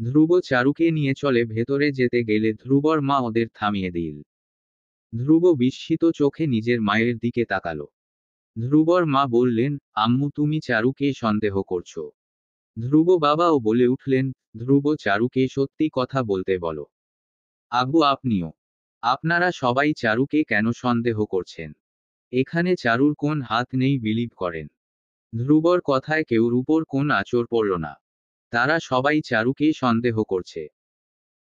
ধ্রুব চারুকে নিয়ে চলে ভেতরে যেতে গেলে ধ্রুবর মা ওদের থামিয়ে দিল। ধ্রুব বিস্মিত চোখে নিজের মায়ের দিকে তাকালো। ধ্রুবর মা বললেন, আম্মু, তুমি চারুকে সন্দেহ করছো? ধ্রুব বাবাও বলে উঠলেন, ধ্রুব চারুকে সত্যি কথা বলতে বলো। আব্বু আপনিও। আপনারা সবাই চারুকে কেন সন্দেহ করছেন? এখানে চারুর কোন হাত নেই বিলিভ করেন? ধ্রুবর কথায় কেউর উপর কোন আঁচড় পড়ল না। তারা সবাই চারুকে সন্দেহ করছে।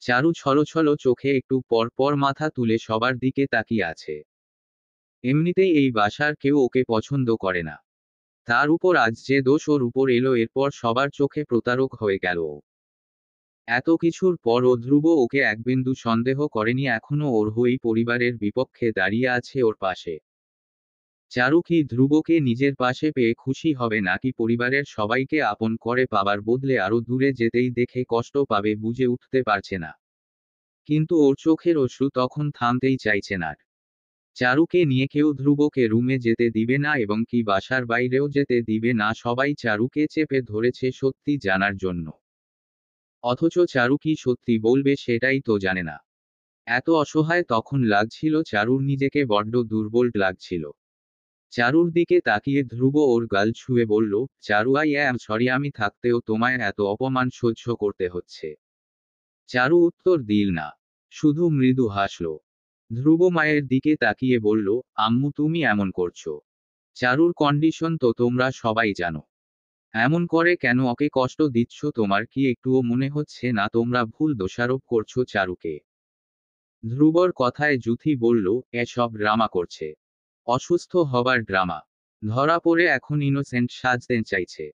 চারু ছলছল চোখে একটু পর পর মাথা তুলে সবার দিকে তাকিয়ে আছে। এমনিতেই এই বাসার কেউ ওকে পছন্দ করে না। তার উপর আজ যে দোষ ওর উপর এলো, এরপর সবার চোখে প্রতারক হয়ে গেল ও। এত কিছুর পরও ধ্রুব ওকে একবিন্দু সন্দেহ করেনি, এখনো ওর হয়েই পরিবারের বিপক্ষে দাঁড়িয়ে আছে ওর পাশে। চারু কি ধ্রুবকে নিজের পাশে পেয়ে খুশি হবে, নাকি পরিবারের সবাইকে আপন করে পাবার বদলে আরো দূরে যেতেই দেখে কষ্ট পাবে বুঝে উঠতে পারছে না। কিন্তু ওর চোখের অশ্রু তখন থামতেই চাইছে না। চারুকে নিয়ে কেউ ধ্রুবকে রুমে যেতে দিবে না এবং কি বাসার বাইরেও যেতে দিবে না, সবাই চারুকে চেপে ধরেছে সত্যি জানার জন্য। অথচ চারু কি সত্যি বলবে সেটাই তো জানে না। এত অসহায় তখন লাগছিল চারুর, নিজেকে বড্ড দুর্বল লাগছিল। চারুর দিকে তাকিয়ে ধ্রুব ওর গাল ছুঁয়ে বলল, চারু আই অ্যাম সরি, আমি থাকতেও তোমায় এত অপমান সহ্য করতে হচ্ছে। চারু উত্তর দিল না, শুধু মৃদু হাসল। ধ্রুব মায়ের দিকে তাকিয়ে বলল, আম্মু তুমি এমন করছো। চারুর কন্ডিশন তো তোমরা সবাই জানো। এমন করে কেন ওকে কষ্ট দিচ্ছ? তোমার কি একটুও মনে হচ্ছে না তোমরা ভুল দোষারোপ করছো চারুকে? ধ্রুবর কথায় যুথি বলল, এসব ড্রামা করছে। অসুস্থ হবার ড্রামা। ধরা পড়ে এখন ইনোসেন্ট সাজতে চাইছে।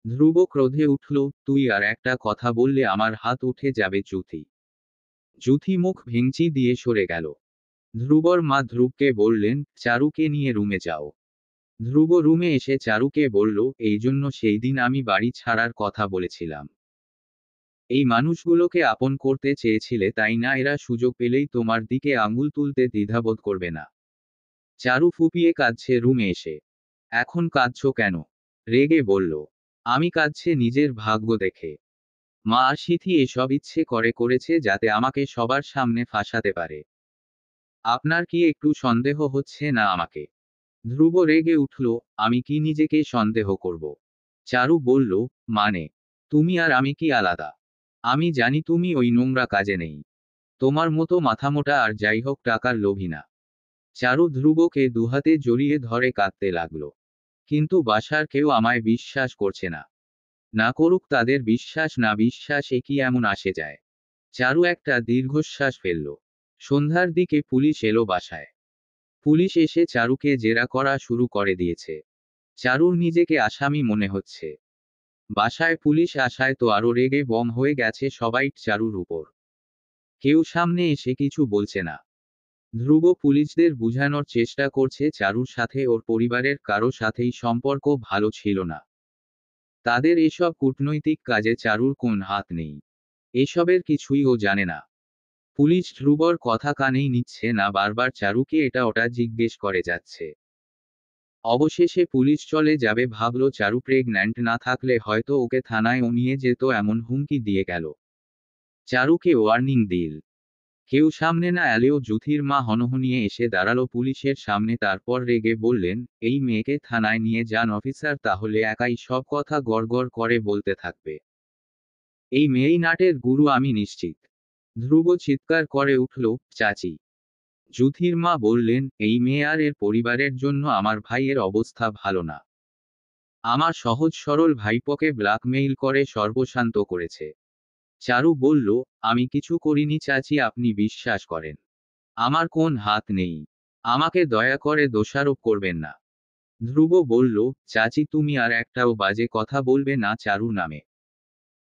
ধ্রুব ক্রোধে উঠল, তুই আর একটা কথা বললে আমার হাত উঠে যাবে যুথি। যুথি মুখ ভেঙচি দিয়ে সরে গেল। ধ্রুবর মা ধ্রুবকে বললেন, চারুকে নিয়ে রুমে যাও। ধ্রুব রুমে এসে চারুকে বলল, এই জন্য সেই দিন আমি বাড়ি ছাড়ার কথা বলেছিলাম। এই মানুষগুলোকে আপন করতে চেয়েছিলে তাই না? এরা সুযোগ পেলেই তোমার দিকে আঙুল তুলতে দ্বিধাবোধ করবে না। চারু ফুপিয়ে কাঁদছে রুমে এসে। এখন কাঁদছো কেন? রেগে বলল। আমি কাঁদছে নিজের ভাগ্য দেখে। মা আর সিথি এসব ইচ্ছে করে করেছে যাতে আমাকে সবার সামনে ফাঁসাতে পারে। আপনার কি একটু সন্দেহ হচ্ছে না আমাকে? ধ্রুব রেগে উঠল, আমি কি নিজেকে সন্দেহ করব? চারু বলল, মানে? তুমি আর আমি কি আলাদা? আমি জানি তুমি ওই নোংরা কাজে নেই। তোমার মতো মাথামোটা আর যাই হোক টাকার লোভী না। চারু ধ্রুবকে দুহাতে জড়িয়ে ধরে কাঁদতে লাগলো। কিন্তু বাসার কেউ আমায় বিশ্বাস করছে না। না করুক তাদের বিশ্বাস না বিশ্বাস, এ কি এমন আসে যায়? চারু একটা দীর্ঘশ্বাস ফেলল। সন্ধ্যার দিকে পুলিশ এলো বাসায়। পুলিশ এসে চারুকে জেরা করা শুরু করে দিয়েছে। চারুর নিজেকে আসামি মনে হচ্ছে। বাসায় পুলিশ আসায় তো আরো রেগে বম হয়ে গেছে সবাই চারুর উপর। কেউ সামনে এসে কিছু বলছে না। ধ্রুব পুলিশদের বুঝানোর চেষ্টা করছে চারুর সাথে ওর পরিবারের কারো সাথেই সম্পর্ক ভালো ছিল না। তাদের এসব কূটনৈতিক কাজে চারুর কোন হাত নেই। এসবের কিছুই ও জানে না। পুলিশ ধ্রুবর কথা কানেই নিচ্ছে না, বারবার চারুকে এটা ওটা জিজ্ঞেস করে যাচ্ছে। অবশেষে পুলিশ চলে যাবে ভাবলো চারু প্রেগন্যান্ট না থাকলে হয়তো ওকে থানায় ও নিয়ে যেত, এমন হুমকি দিয়ে গেল। চারুকে ওয়ার্নিং দিল। কেউ সামনে না এলেও যুথির মা হনহনিয়ে এসে দাঁড়ালো পুলিশের সামনে, তারপর রেগে বললেন, এই মেয়েকে থানায় নিয়ে যান অফিসার, তাহলে একাই সব কথা গড়গড় করে বলতে থাকবে। এই মেয়েই নাটের গুরু আমি নিশ্চিত। ধ্রুব চিৎকার করে উঠল, চাচি। যুথির মা বললেন, এই মেয়ে আর এর পরিবারের জন্য আমার ভাইয়ের অবস্থা ভালো না। আমার সহজ সরল ভাইপোকে ব্ল্যাকমেইল করে সর্বশান্ত করেছে। চারু বলল, আমি কিছু করিনি চাচি, আপনি বিশ্বাস করেন। আমার কোন হাত নেই। আমাকে দয়া করে দোষারোপ করবেন না। ধ্রুব বলল, চাচি তুমি আর একটাও বাজে কথা বলবে না চারু নামে।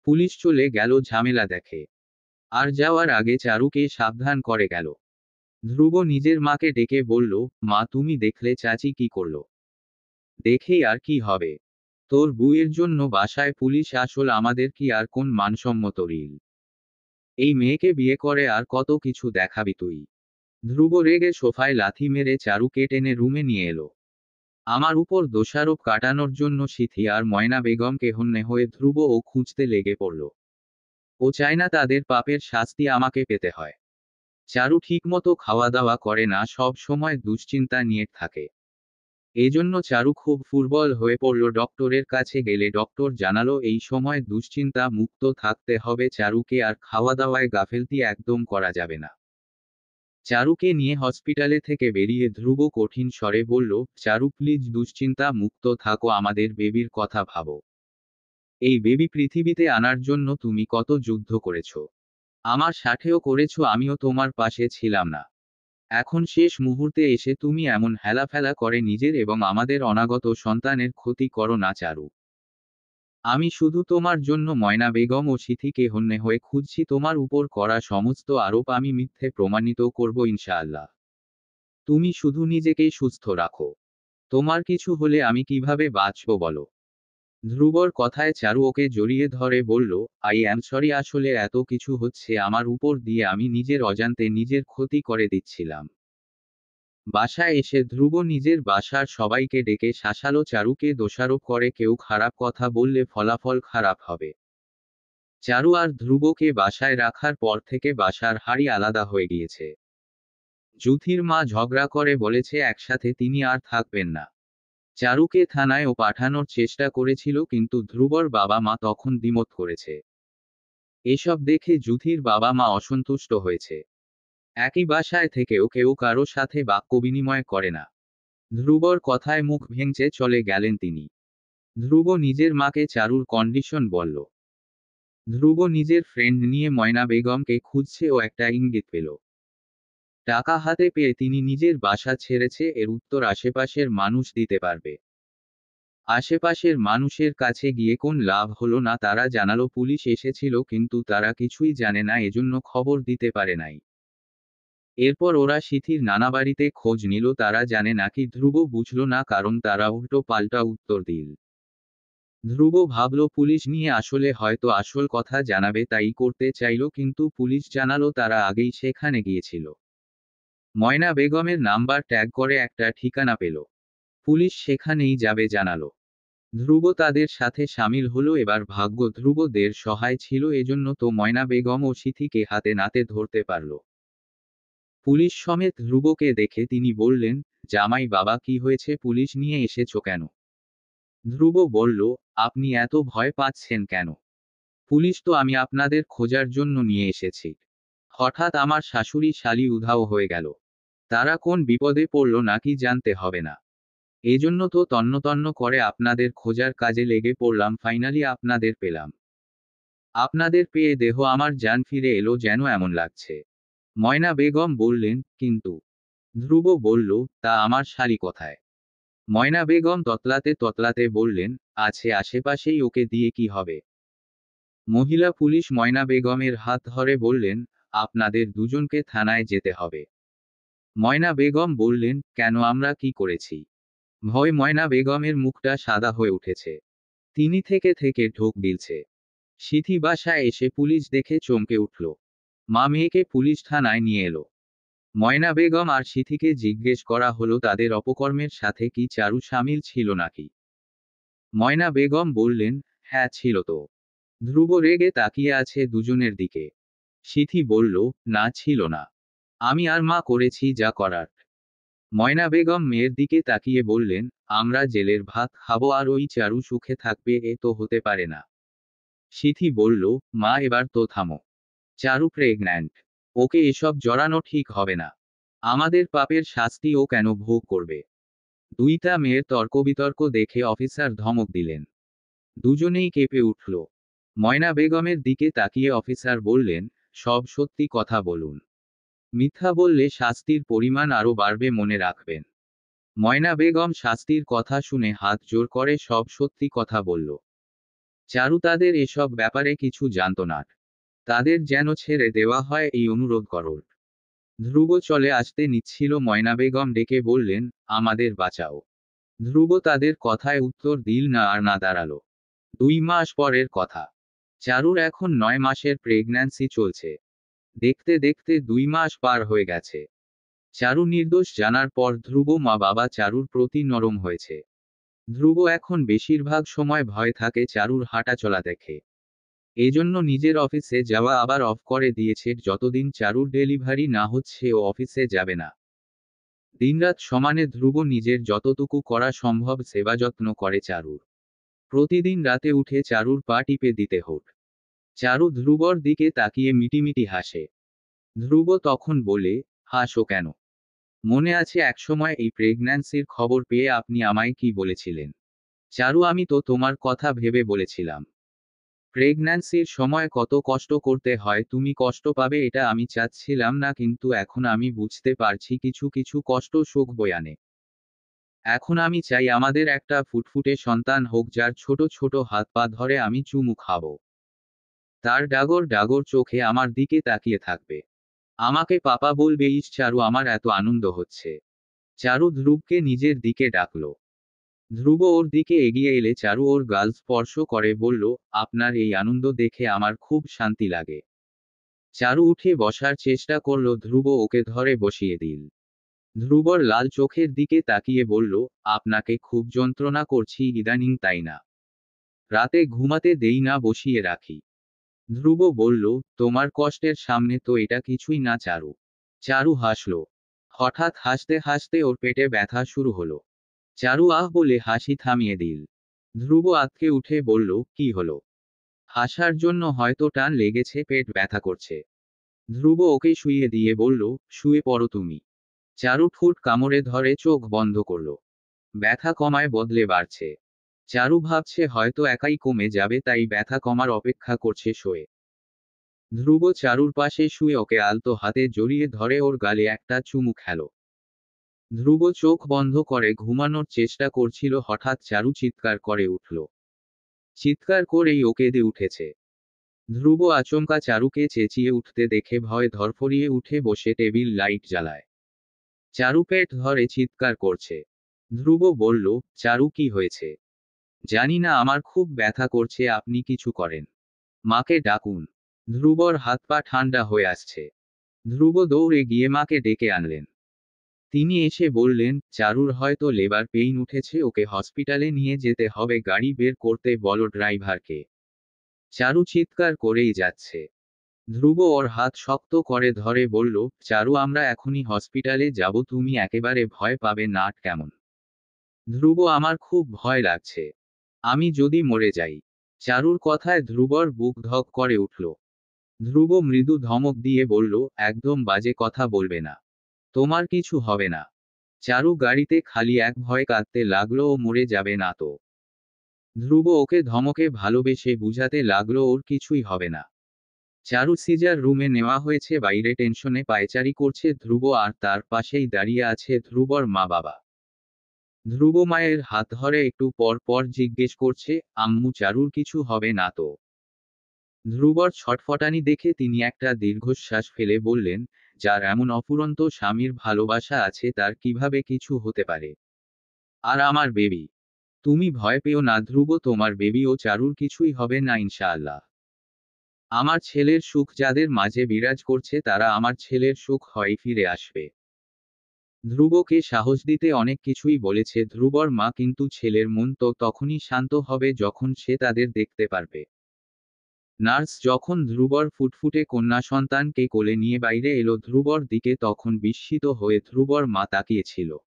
পুলিশ চলে গেল ঝামেলা দেখে। আর যাওয়ার আগে চারুকে সাবধান করে গেল। ধ্রুব নিজের মাকে ডেকে বলল, মা তুমি দেখলে চাচি কি করল? দেখেই আর কি হবে? তোর বুয়ের জন্য বাসায় পুলিশ আসল, আমাদের কি আর কোন মানসম্মত রিল? এই মেয়েকে বিয়ে করে আর কত কিছু দেখাবি তুই? ধ্রুব রেগে সোফায় লাথি মেরে চারুকে টেনে রুমে নিয়ে এলো। আমার উপর দোষারোপ কাটানোর জন্য সিথি আর ময়না বেগমকে হন্যে হয়ে ধ্রুব ও খুঁজতে লেগে পড়ল। ও চায় না তাদের পাপের শাস্তি আমাকে পেতে হয়। চারু ঠিকমতো খাওয়া দাওয়া করে না, সব সময় দুশ্চিন্তা নিয়ে থাকে। এজন্য চারু খুব দুর্বল হয়ে পড়ল। ডক্টরের কাছে গেলে ডক্টর জানালো এই সময় দুশ্চিন্তা মুক্ত থাকতে হবে চারুকে, আর খাওয়া দাওয়ায় গাফেলতি একদম করা যাবে না। চারুকে নিয়ে হসপিটালে থেকে বেরিয়ে ধ্রুব কঠিন স্বরে বলল, চারু প্লিজ দুশ্চিন্তা মুক্ত থাকো, আমাদের বেবির কথা ভাবো। এই বেবি পৃথিবীতে আনার জন্য তুমি কত যুদ্ধ করেছো, আমার সাথেও করেছো, আমিও তোমার পাশে ছিলাম না। এখন শেষ মুহূর্তে এসে তুমি এমন হেলাফেলা করে নিজের এবং আমাদের অনাগত সন্তানের ক্ষতি করো না চারু। আমি শুধু তোমার জন্য ময়না বেগম ও সিথিকে হন্যে হয়ে খুঁজছি, তোমার উপর করা সমস্ত আরোপ আমি মিথ্যে প্রমাণিত করব ইনশাআল্লাহ। তুমি শুধু নিজেকেই সুস্থ রাখো। তোমার কিছু হলে আমি কিভাবে বাঁচব বলো। ধ্রুবর কথায় চারু ওকে জড়িয়ে ধরে বলল, আই অ্যাম সরি, আসলে এত কিছু হচ্ছে আমার উপর দিয়ে, আমি নিজের অজান্তে নিজের ক্ষতি করে দিচ্ছিলাম। বাসায় এসে ধ্রুব নিজের বাসার সবাইকে ডেকে শাসালো, চারুকে দোষারোপ করে কেউ খারাপ কথা বললে ফলাফল খারাপ হবে। চারু আর ধ্রুবকে বাসায় রাখার পর থেকে বাসার হাড়ি আলাদা হয়ে গিয়েছে। যুথির মা ঝগড়া করে বলেছে একসাথে তিনি আর থাকবেন না। চারুকে থানায়ও পাঠানোর চেষ্টা করেছিল, কিন্তু ধ্রুবর বাবা মা তখন দ্বিমত করেছে। এসব দেখে যুথির বাবা মা অসন্তুষ্ট হয়েছে। একই বাসায় থেকেও কেউ কারো সাথে বাক্য বিনিময় করে না। ধ্রুবর কথায় মুখ ভেঙচে চলে গেলেন তিনি। ধ্রুব নিজের মাকে চারুর কন্ডিশন বলল। ধ্রুব নিজের ফ্রেন্ড নিয়ে ময়না বেগমকে খুঁজছে ও একটা ইঙ্গিত পেল। টাকা হাতে পেয়ে তিনি নিজের বাসা ছেড়েছে, এর উত্তর আশেপাশের মানুষ দিতে পারবে। আশেপাশের মানুষের কাছে গিয়ে কোন লাভ হলো না, তারা জানালো পুলিশ এসেছিল কিন্তু তারা কিছুই জানে না, এজন্য খবর দিতে পারে নাই। এরপর ওরা সিথির নানা বাড়িতে খোঁজ নিল, তারা জানে নাকি ধ্রুব বুঝল না, কারণ তারা উল্টো পাল্টা উত্তর দিল। ধ্রুব ভাবল পুলিশ নিয়ে আসলে হয়তো আসল কথা জানাবে, তাই করতে চাইল, কিন্তু পুলিশ জানালো তারা আগেই সেখানে গিয়েছিল। ময়না বেগমের নাম্বার ট্যাগ করে একটা ঠিকানা পেল। পুলিশ সেখানেই যাবে জানালো। ধ্রুব তাদের সাথে সামিল হলো। এবার ভাগ্য ধ্রুবদের সহায় ছিল, এজন্য তো ময়না বেগম ও সিথিকে হাতে নাতে ধরতে পারল। পুলিশ সমেত ধ্রুবকে দেখে তিনি বললেন, জামাই বাবা কি হয়েছে, পুলিশ নিয়ে এসেছো কেন? ধ্রুব বলল, আপনি এত ভয় পাচ্ছেন কেন? পুলিশ তো আমি আপনাদের খোঁজার জন্য নিয়ে এসেছি। হঠাৎ আমার শাশুড়ি শালি উধাও হয়ে গেল। তারা কোন বিপদে পড়ল নাকি জানতে হবে না। এজন্য তো তন্ন তন্ন করে আপনাদের খোঁজার কাজে লেগে পড়লাম, ফাইনালি আপনাদের পেলাম। আপনাদের পেয়ে দেহ আমার জান ফিরে এলো, যেন এমন লাগছে। ময়না বেগম বললেন, কিন্তু ধ্রুব বলল, তা আমার শালি কোথায়? ময়না বেগম ততলাতে ততলাতে বললেন, আছে আশেপাশেই, ওকে দিয়ে কি হবে? মহিলা পুলিশ ময়না বেগমের হাত ধরে বললেন, আপনাদের দুজনকে থানায় যেতে হবে। ময়না বেগম বললেন, কেন, আমরা কি করেছি? ভয় ময়না বেগমের মুখটা সাদা হয়ে উঠেছে। তিনি থেকে থেকে ঢোক গিলছে। সিথি বাসায় এসে পুলিশ দেখে চমকে উঠল। মা মেয়েকে পুলিশ থানায় নিয়ে এলো। ময়না বেগম আর সিথিকে জিজ্ঞেস করা হলো তাদের অপকর্মের সাথে কি চারু সামিল ছিল নাকি। ময়না বেগম বললেন, হ্যাঁ ছিল তো। ধ্রুব রেগে তাকিয়ে আছে দুজনের দিকে। সিথি বলল, না ছিল না। আমি আর মা করেছি যা করার। ময়না বেগম মেয়ের দিকে তাকিয়ে বললেন, আমরা জেলের ভাত খাবো আর ওই চারু সুখে থাকবে, এ তো হতে পারে না। সিথি বলল, মা এবার তো থামো। চারু প্রেগন্যান্ট। ওকে এসব জড়ানো ঠিক হবে না। আমাদের পাপের শাস্তি ও কেন ভোগ করবে? দুইটা মেয়ের তর্কবিতর্ক দেখে অফিসার ধমক দিলেন। দুজনেই কেঁপে উঠল। ময়না বেগমের দিকে তাকিয়ে অফিসার বললেন, সব সত্যি কথা বলুন। মিথ্যা বললে শাস্তির পরিমাণ আরও বাড়বে, মনে রাখবেন। ময়না বেগম শাস্তির কথা শুনে হাত জোর করে সব সত্যি কথা বলল। চারু তাদের এসব ব্যাপারে কিছু জানত না। তাদের যেন ছেড়ে দেওয়া হয় এই অনুরোধ করল। ধ্রুব চলে আসতে নিচ্ছিল, ময়না বেগম ডেকে বললেন, আমাদের বাঁচাও। ধ্রুব তাদের কথায় উত্তর দিল না আর না দাঁড়ালো। 2 মাস পরের কথা। চারুর এখন 9 মাসের প্রেগন্যান্সি চলছে। দেখতে দেখতে 2 মাস পার হয়ে গেছে। চারু নির্দোষ জানার পর ধ্রুব মা বাবা চারুর প্রতি নরম হয়েছে। ধ্রুব এখন বেশিরভাগ সময় ভয় থাকে চারুর হাঁটা চলা দেখে। এজন্য নিজের অফিসে যাওয়া আবার অফ করে দিয়েছে, যতদিন চারুর ডেলিভারি না হচ্ছে ও অফিসে যাবে না। দিনরাত সমানে ধ্রুব নিজের যতটুকু করা সম্ভব সেবা যত্ন করে চারুর। প্রতিদিন রাতে উঠে চারুর পা টিপে দিতে হোক। চারু ধ্রুবর দিকে তাকিয়ে মিটিমিটি হাসে। ধ্রুব তখন বলে, হাসো কেন? মনে আছে একসময় এই প্রেগন্যান্সির খবর পেয়ে আপনি আমায় কি বলেছিলেন? চারু, আমি তো তোমার কথা ভেবে বলেছিলাম। প্রেগন্যান্সির সময় কত কষ্ট করতে হয়, তুমি কষ্ট পাবে এটা আমি চাচ্ছিলাম না, কিন্তু এখন আমি বুঝতে পারছি কিছু কিছু কষ্ট সুখ বয়ে আনে। এখন আমি চাই আমাদের একটা ফুটফুটে সন্তান হোক, যার ছোট ছোট হাত পা ধরে আমি চুমু খাবো। তার ডাগর ডাগর চোখে আমার দিকে তাকিয়ে থাকবে। আমাকে পাপা বলবে। ইস চারু, আমার এত আনন্দ হচ্ছে। চারু ধ্রুবকে নিজের দিকে ডাকলো। ধ্রুব ওর দিকে এগিয়ে এলে চারু ওর গাল স্পর্শ করে বলল, আপনার এই আনন্দ দেখে আমার খুব শান্তি লাগে। চারু উঠে বসার চেষ্টা করল, ধ্রুব ওকে ধরে বসিয়ে দিল। ধ্রুবর লাল চোখের দিকে তাকিয়ে বলল, আপনাকে খুব যন্ত্রণা করছি ইদানিং, তাই না? রাতে ঘুমাতে দেই না, বসিয়ে রাখি। ধ্রুব বলল, তোমার কষ্টের সামনে তো এটা কিছুই না চারু। চারু হাসল। হঠাৎ হাসতে হাসতে ওর পেটে ব্যথা শুরু হলো। চারু আহ বলে হাসি থামিয়ে দিল। ধ্রুব আঁতকে উঠে বলল, কি হলো? হাসার জন্য হয়তো টান লেগেছে, পেট ব্যথা করছে। ধ্রুব ওকে শুইয়ে দিয়ে বলল, শুয়ে পড়ো তুমি। চারু ঠোঁট কামড়ে ধরে চোখ বন্ধ করল। ব্যথা কমায় বদলে বাড়ছে। চারু ভাবছে হয়তো একাই কমে যাবে, তাই ব্যথা কমার অপেক্ষা করছে শোয়ে। ধ্রুব চারুর পাশে শুয়ে ওকে আলতো হাতে জড়িয়ে ধরে ওর গালে একটা চুমু খেল। ধ্রুব চোখ বন্ধ করে ঘুমানোর চেষ্টা করছিল, হঠাৎ চারু চিৎকার করে উঠল। চিৎকার করেই ও কেঁদে উঠেছে। ধ্রুব আচমকা চারুকে চেঁচিয়ে উঠতে দেখে ভয়ে ধরফরিয়ে উঠে বসে টেবিল লাইট জ্বালায়। চারু পেট ধরে চিৎকার করছে। ধ্রুব বলল, চারু কি হয়েছে? জানি না, আমার খুব ব্যথা করছে, আপনি কিছু করেন। মাকে ডাকুন। ধ্রুবর হাত পা ঠান্ডা হয়ে আসছে। ধ্রুব দৌড়ে গিয়ে মাকে ডেকে আনলেন। তিনি এসে বললেন, চারুর হয়তো লেবার পেইন উঠেছে, ওকে হসপিটালে নিয়ে যেতে হবে, গাড়ি বের করতে বলো ড্রাইভারকে। চারু চিৎকার করেই যাচ্ছে। ধ্রুব ওর হাত শক্ত করে ধরে বলল, চারু, আমরা এখনই হসপিটালে যাব, তুমি একেবারে ভয় পাবে না। কেমন? ধ্রুব, আমার খুব ভয় লাগছে। আমি যদি মরে যাই। চারুর কথায় ধ্রুবর বুক ধক করে উঠল। ধ্রুব মৃদু ধমক দিয়ে বলল, একদম বাজে কথা বলবে না। তোমার কিছু হবে না। চারু গাড়িতে খালি এক ভয় কাঁদতে লাগলো, ও মরে যাবে না তো? ধ্রুব ওকে ধমকে ভালোবেসে বুঝাতে লাগলো ওর কিছুই হবে না। চারু সিজার রুমে নেওয়া হয়েছে, বাইরে টেনশনে পায়চারি করছে ধ্রুব, আর তার পাশেই দাঁড়িয়ে আছে ধ্রুবর মা বাবা। ধ্রুব মায়ের হাত ধরে একটু পর পর জিজ্ঞেস করছে, আম্মু, চারুর কিছু হবে না তো? ধ্রুবর ছটফটানি দেখে তিনি একটা দীর্ঘশ্বাস ফেলে বললেন, যার এমন অফুরন্ত স্বামীর ভালোবাসা আছে তার কিভাবে কিছু হতে পারে? আর আমার বেবি? তুমি ভয় পেও না ধ্রুব, তোমার বেবি ও চারুর কিছুই হবে না ইনশাআল্লাহ। আমার ছেলের সুখ যাদের মাঝে বিরাজ করছে তারা আমার ছেলের সুখ হয় ফিরে আসবে। ধ্রুবকে সাহস দিতে অনেক কিছুই বলেছে ধ্রুবর মা, কিন্তু ছেলের মন তো তখনই শান্ত হবে যখন সে তাদের দেখতে পারবে। নার্স যখন ধ্রুবর ফুটফুটে কন্যা সন্তানকে কোলে নিয়ে বাইরে এলো ধ্রুবর দিকে, তখন বিস্মিত হয়ে ধ্রুবর মা তাকিয়েছিল।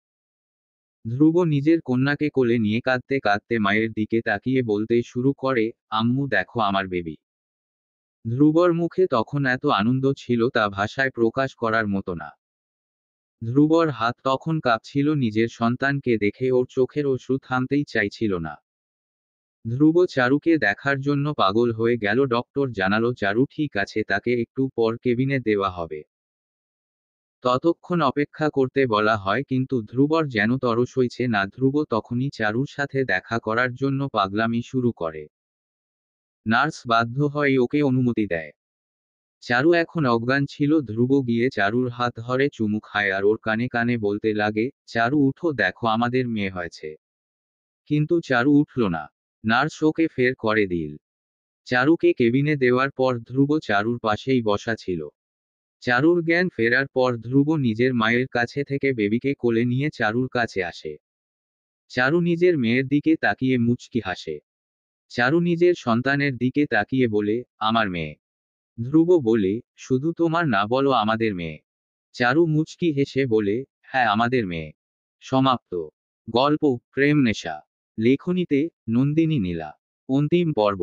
ধ্রুব নিজের কন্যাকে কোলে নিয়ে কাঁদতে কাঁদতে মায়ের দিকে তাকিয়ে বলতে শুরু করে, আম্মু দেখো আমার বেবি। ধ্রুবর মুখে তখন এত আনন্দ ছিল তা ভাষায় প্রকাশ করার মতো না। ধ্রুবর হাত তখন কাঁপছিল, নিজের সন্তানকে দেখে ওর চোখের অশ্রু থামতেই চাইছিল না। ধ্রুব চারুকে দেখার জন্য পাগল হয়ে গেল। ডক্টর জানালো চারু ঠিক আছে, তাকে একটু পর কেবিনে দেওয়া হবে। ততক্ষণ অপেক্ষা করতে বলা হয়, কিন্তু ধ্রুবর যেন তর সইছে না। ধ্রুব তখনই চারুর সাথে দেখা করার জন্য পাগলামি শুরু করে। নার্স বাধ্য হয়ে ওকে অনুমতি দেয়। চারু এখন অজ্ঞান ছিল। ধ্রুব গিয়ে চারুর হাত ধরে চুমু খায় আর ওর কানে কানে বলতে লাগে, চারু উঠো, দেখো আমাদের মেয়ে হয়েছে। কিন্তু চারু উঠল না। নার্স ওকে ফের করে দিল। চারুকে কেবিনে দেওয়ার পর ধ্রুব চারুর পাশেই বসা ছিল। চারুর জ্ঞান ফেরার পর ধ্রুব নিজের মায়ের কাছে থেকে বেবিকে কোলে নিয়ে চারুর কাছে আসে। চারু নিজের মেয়ের দিকে তাকিয়ে মুচকি হাসে। চারু নিজের সন্তানের দিকে তাকিয়ে বলে, আমার মেয়ে। ধ্রুব বলে, শুধু তোমার না, বলো আমাদের মেয়ে। চারু মুচকি হেসে বলে, হ্যাঁ আমাদের মেয়ে। সমাপ্ত। গল্প প্রেম নেশা। লেখনীতে নন্দিনী নীলা। অন্তিম পর্ব।